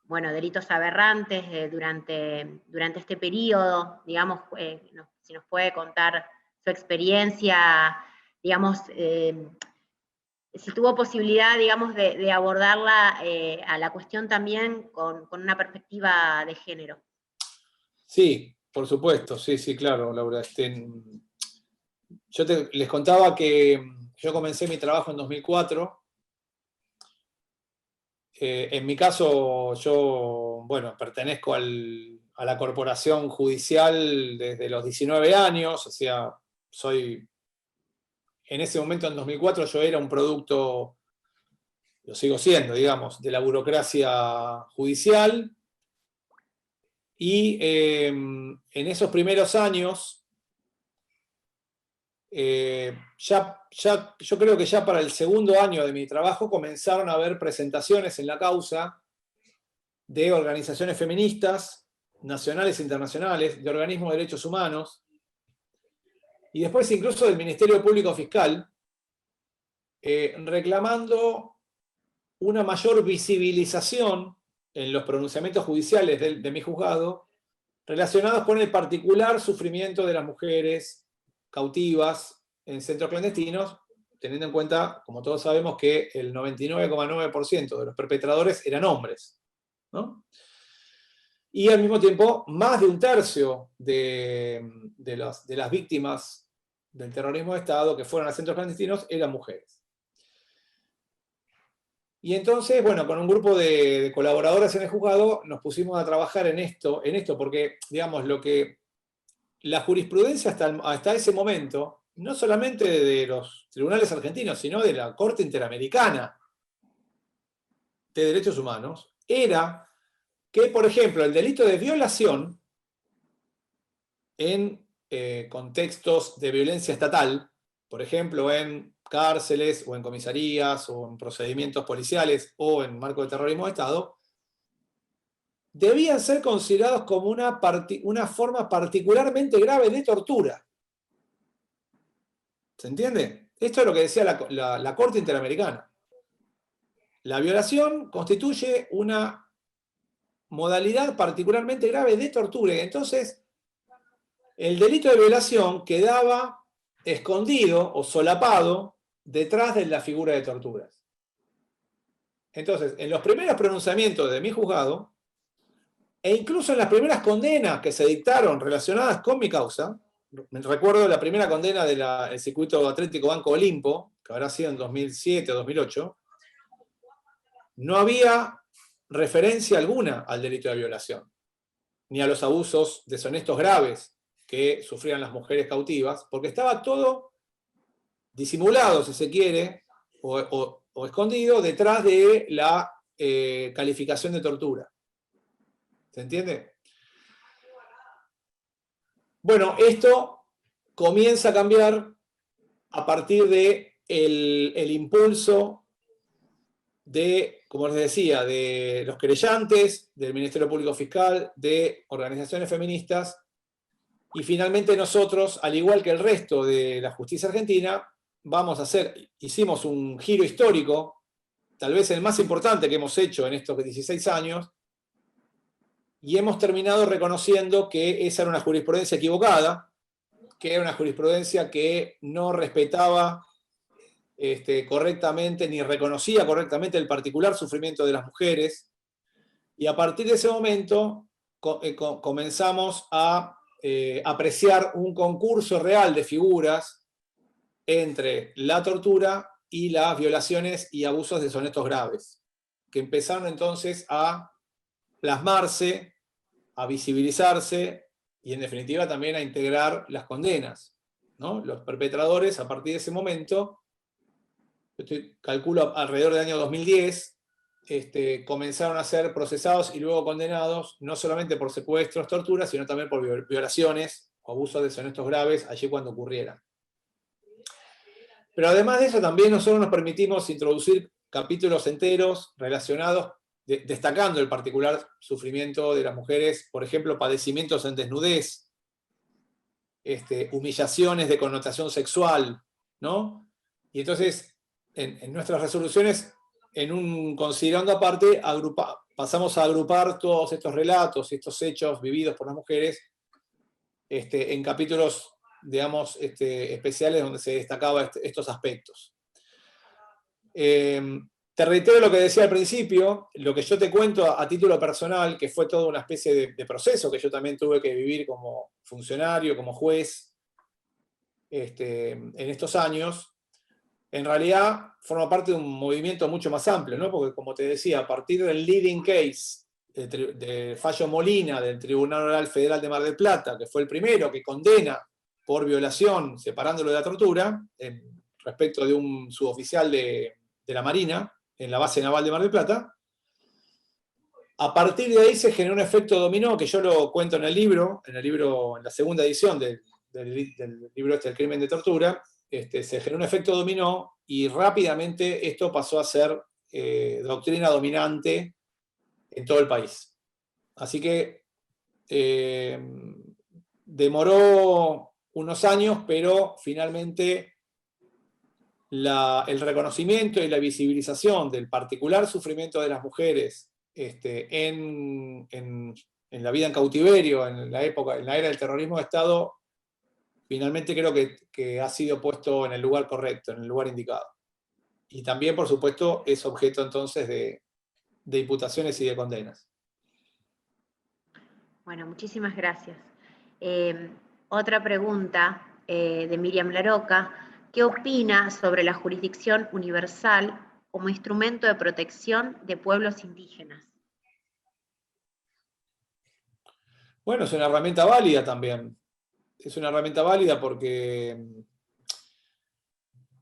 bueno, delitos aberrantes durante este periodo, digamos, si nos puede contar su experiencia, digamos, si tuvo posibilidad, digamos, de abordarla a la cuestión también con una perspectiva de género. Sí, por supuesto, sí, claro, Laura. Yo les contaba que yo comencé mi trabajo en 2004. En mi caso, yo, bueno, pertenezco a la corporación judicial desde los 19 años, o sea, en ese momento, en 2004, yo era un producto, lo sigo siendo, digamos, de la burocracia judicial. Y en esos primeros años, yo creo que ya para el segundo año de mi trabajo comenzaron a haber presentaciones en la causa de organizaciones feministas, nacionales e internacionales, de organismos de derechos humanos, y después incluso del Ministerio Público Fiscal, reclamando una mayor visibilización en los pronunciamientos judiciales de mi juzgado, relacionados con el particular sufrimiento de las mujeres cautivas en centros clandestinos, teniendo en cuenta, como todos sabemos, que el 99,9% de los perpetradores eran hombres, ¿no? Y al mismo tiempo, más de un tercio de las víctimas del terrorismo de Estado que fueron a centros clandestinos eran mujeres. Y entonces, bueno, con un grupo de colaboradoras en el juzgado nos pusimos a trabajar en esto porque, digamos, la jurisprudencia hasta ese momento, no solamente de los tribunales argentinos, sino de la Corte Interamericana de Derechos Humanos, era que, por ejemplo, el delito de violación en contextos de violencia estatal, por ejemplo, en cárceles o en comisarías o en procedimientos policiales o en marco de terrorismo de Estado, debían ser considerados como una forma particularmente grave de tortura. ¿Se entiende? Esto es lo que decía la Corte Interamericana. La violación constituye una modalidad particularmente grave de tortura. Y entonces, el delito de violación quedaba escondido o solapado detrás de la figura de torturas. Entonces, en los primeros pronunciamientos de mi juzgado, e incluso en las primeras condenas que se dictaron relacionadas con mi causa, recuerdo la primera condena del circuito Atlético Banco Olimpo, que habrá sido en 2007 o 2008, no había referencia alguna al delito de violación, ni a los abusos deshonestos graves que sufrían las mujeres cautivas, porque estaba todo disimulado, si se quiere, o escondido detrás de la calificación de tortura. ¿Se entiende? Bueno, esto comienza a cambiar a partir de el impulso de, como les decía, de los querellantes, del Ministerio Público Fiscal, de organizaciones feministas, y finalmente nosotros, al igual que el resto de la justicia argentina, hicimos un giro histórico, tal vez el más importante que hemos hecho en estos 16 años, y hemos terminado reconociendo que esa era una jurisprudencia equivocada, que era una jurisprudencia que no respetaba correctamente ni reconocía correctamente el particular sufrimiento de las mujeres, y a partir de ese momento comenzamos a apreciar un concurso real de figuras entre la tortura y las violaciones y abusos deshonestos graves, que empezaron entonces a plasmarse, a visibilizarse y en definitiva también a integrar las condenas, ¿no? Los perpetradores a partir de ese momento, calculo alrededor del año 2010, comenzaron a ser procesados y luego condenados no solamente por secuestros, torturas, sino también por violaciones o abusos deshonestos graves allí cuando ocurrieran. Pero además de eso también nosotros nos permitimos introducir capítulos enteros relacionados, destacando el particular sufrimiento de las mujeres, por ejemplo, padecimientos en desnudez, humillaciones de connotación sexual, ¿no? Y entonces, en nuestras resoluciones, en un considerando aparte, pasamos a agrupar todos estos relatos, estos hechos vividos por las mujeres, en capítulos, digamos, especiales donde se destacaban estos aspectos. Te reitero lo que decía al principio, lo que yo te cuento a título personal, que fue toda una especie de proceso que yo también tuve que vivir como funcionario, como juez, en estos años, en realidad forma parte de un movimiento mucho más amplio, ¿no? Porque como te decía, a partir del leading case del fallo Molina del Tribunal Oral Federal de Mar del Plata, que fue el primero que condena por violación, separándolo de la tortura, respecto de un suboficial de la Marina, en la base naval de Mar del Plata, a partir de ahí se generó un efecto dominó, que yo lo cuento en el libro, en la segunda edición del libro El crimen de tortura. Se generó un efecto dominó y rápidamente esto pasó a ser doctrina dominante en todo el país. Así que demoró unos años, pero finalmente el reconocimiento y la visibilización del particular sufrimiento de las mujeres en la vida en cautiverio, en la era del terrorismo de Estado, finalmente creo que ha sido puesto en el lugar correcto, en el lugar indicado. Y también, por supuesto, es objeto entonces de imputaciones y de condenas. Bueno, muchísimas gracias. Otra pregunta de Miriam Laroca. ¿Qué opina sobre la jurisdicción universal como instrumento de protección de pueblos indígenas? Bueno, es una herramienta válida también. Es una herramienta válida porque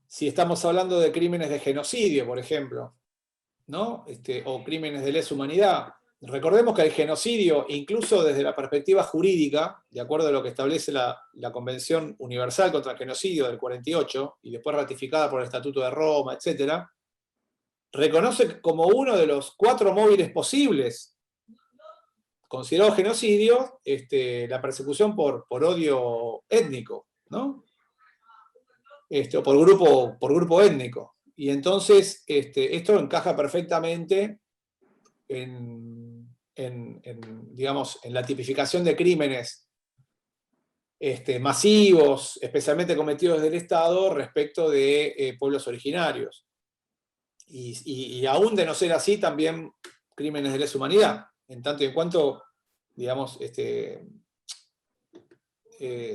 si estamos hablando de crímenes de genocidio, por ejemplo, ¿no? O crímenes de lesa humanidad, recordemos que el genocidio, incluso desde la perspectiva jurídica, de acuerdo a lo que establece la Convención Universal contra el Genocidio del 48, y después ratificada por el Estatuto de Roma, etc., reconoce como uno de los 4 móviles posibles considerado genocidio, la persecución por odio étnico, ¿no? O por grupo étnico. Y entonces esto encaja perfectamente digamos, en la tipificación de crímenes masivos, especialmente cometidos del Estado, respecto de pueblos originarios. Y aún de no ser así, también crímenes de lesa humanidad, en tanto y en cuanto, digamos,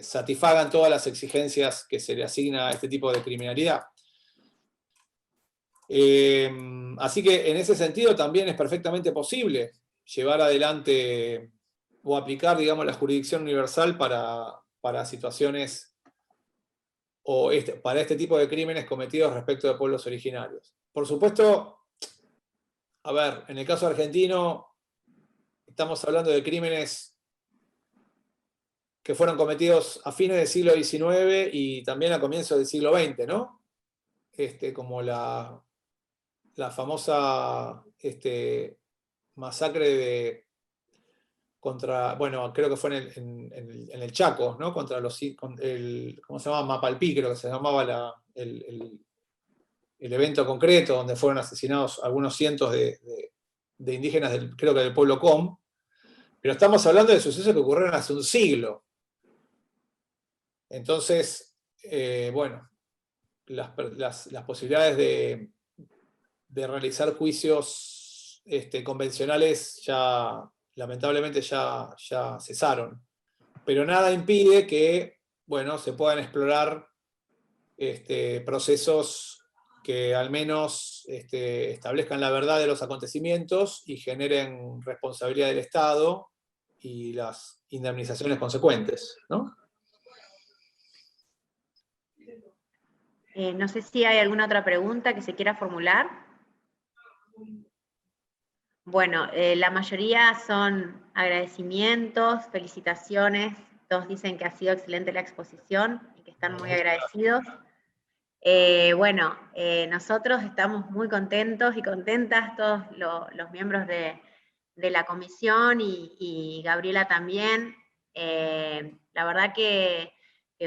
satisfagan todas las exigencias que se le asigna a este tipo de criminalidad. Así que en ese sentido también es perfectamente posible llevar adelante o aplicar, digamos, la jurisdicción universal para situaciones o para este tipo de crímenes cometidos respecto de pueblos originarios. Por supuesto, a ver, en el caso argentino estamos hablando de crímenes que fueron cometidos a fines del siglo XIX y también a comienzos del siglo XX, ¿no? Como la famosa masacre bueno, creo que fue en el Chaco, ¿no? Contra ¿cómo se llamaba? Mapalpí, creo que se llamaba el evento concreto, donde fueron asesinados algunos cientos de indígenas, creo que del pueblo Com. Pero estamos hablando de sucesos que ocurrieron hace un siglo. Entonces, bueno, las posibilidades de realizar juicios convencionales lamentablemente ya cesaron. Pero nada impide que, bueno, se puedan explorar procesos que al menos establezcan la verdad de los acontecimientos y generen responsabilidad del Estado y las indemnizaciones consecuentes, ¿no? No sé si hay alguna otra pregunta que se quiera formular. Bueno, la mayoría son agradecimientos, felicitaciones. Todos dicen que ha sido excelente la exposición y que están muy agradecidos. Bueno, nosotros estamos muy contentos y contentas, todos los miembros de la comisión y Gabriela también. La verdad que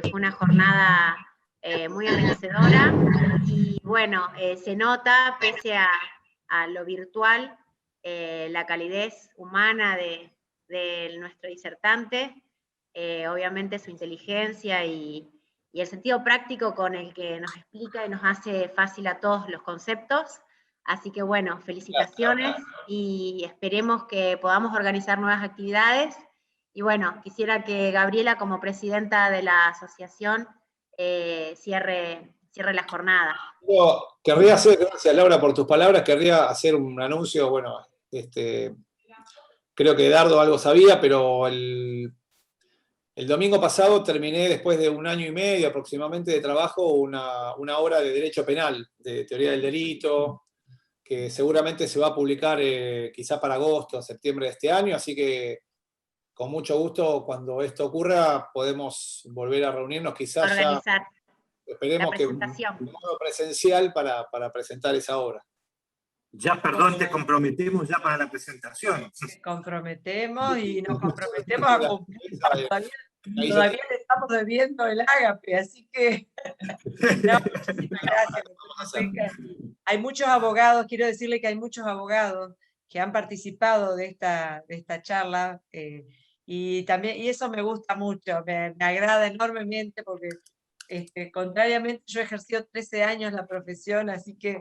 fue una jornada muy enriquecedora y bueno, se nota, pese a lo virtual, la calidez humana de nuestro disertante, obviamente su inteligencia y el sentido práctico con el que nos explica y nos hace fácil a todos los conceptos. Así que bueno, felicitaciones y esperemos que podamos organizar nuevas actividades. Y bueno, quisiera que Gabriela, como presidenta de la asociación, cierre la jornada. Querría hacer, gracias Laura por tus palabras, querría hacer un anuncio, bueno, creo que Dardo algo sabía, pero el domingo pasado terminé, después de 1 año y medio aproximadamente de trabajo, una obra de derecho penal, de teoría del delito, que seguramente se va a publicar quizá para agosto o septiembre de este año, así que con mucho gusto, cuando esto ocurra, podemos volver a reunirnos, quizás organizar ya, esperemos la que presentación. de modo presencial para presentar esa obra. Ya, perdón, te comprometemos ya para la presentación. Nos comprometemos y nos comprometemos a cumplir. Todavía le estamos debiendo el ágape, así que no, muchísimas gracias. Hay muchos abogados, quiero decirle que hay muchos abogados que han participado de esta charla, y eso me gusta mucho, me agrada enormemente porque contrariamente yo he ejercido 13 años la profesión, así que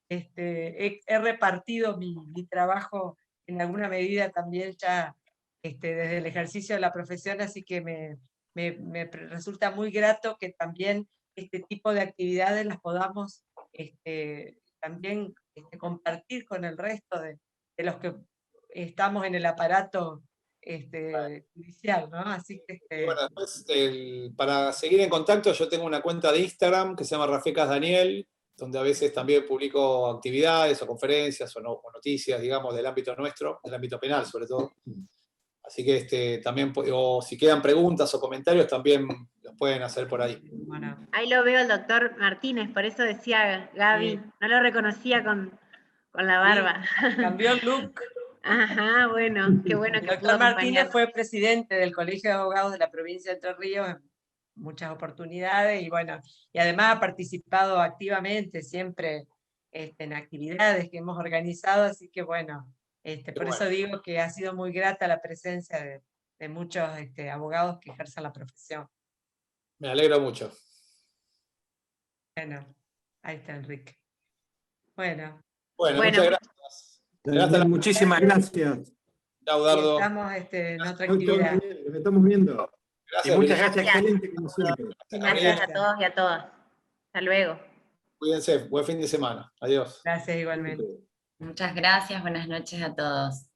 he repartido mi trabajo en alguna medida también ya desde el ejercicio de la profesión, así que me resulta muy grato que también este tipo de actividades las podamos también compartir con el resto de los que estamos en el aparato judicial, ¿no? Así que Bueno, después, para seguir en contacto, yo tengo una cuenta de Instagram que se llama Rafecas Daniel, donde a veces también publico actividades o conferencias o noticias, digamos, del ámbito nuestro, del ámbito penal sobre todo. Así que también, o si quedan preguntas o comentarios, también los pueden hacer por ahí. Bueno. Ahí lo veo el doctor Martínez, por eso decía Gaby, sí. No lo reconocía con la barba. Sí, cambió el look. Ajá, bueno, qué bueno que el doctor Martínez fue presidente del Colegio de Abogados de la provincia de Entre Ríos en muchas oportunidades, y bueno, y además ha participado activamente siempre en actividades que hemos organizado, así que bueno, por eso digo que ha sido muy grata la presencia de muchos abogados que ejercen la profesión. Me alegro mucho. Bueno, ahí está Enrique. Bueno, muchas gracias. Muchísimas gracias. Chao, Dardo. Estamos en otra actividad. Nos estamos viendo. Gracias, y muchas gracias, excelente como siempre. Gracias a todos y a todas. Hasta luego. Cuídense, buen fin de semana. Adiós. Gracias igualmente. Muchas gracias, buenas noches a todos.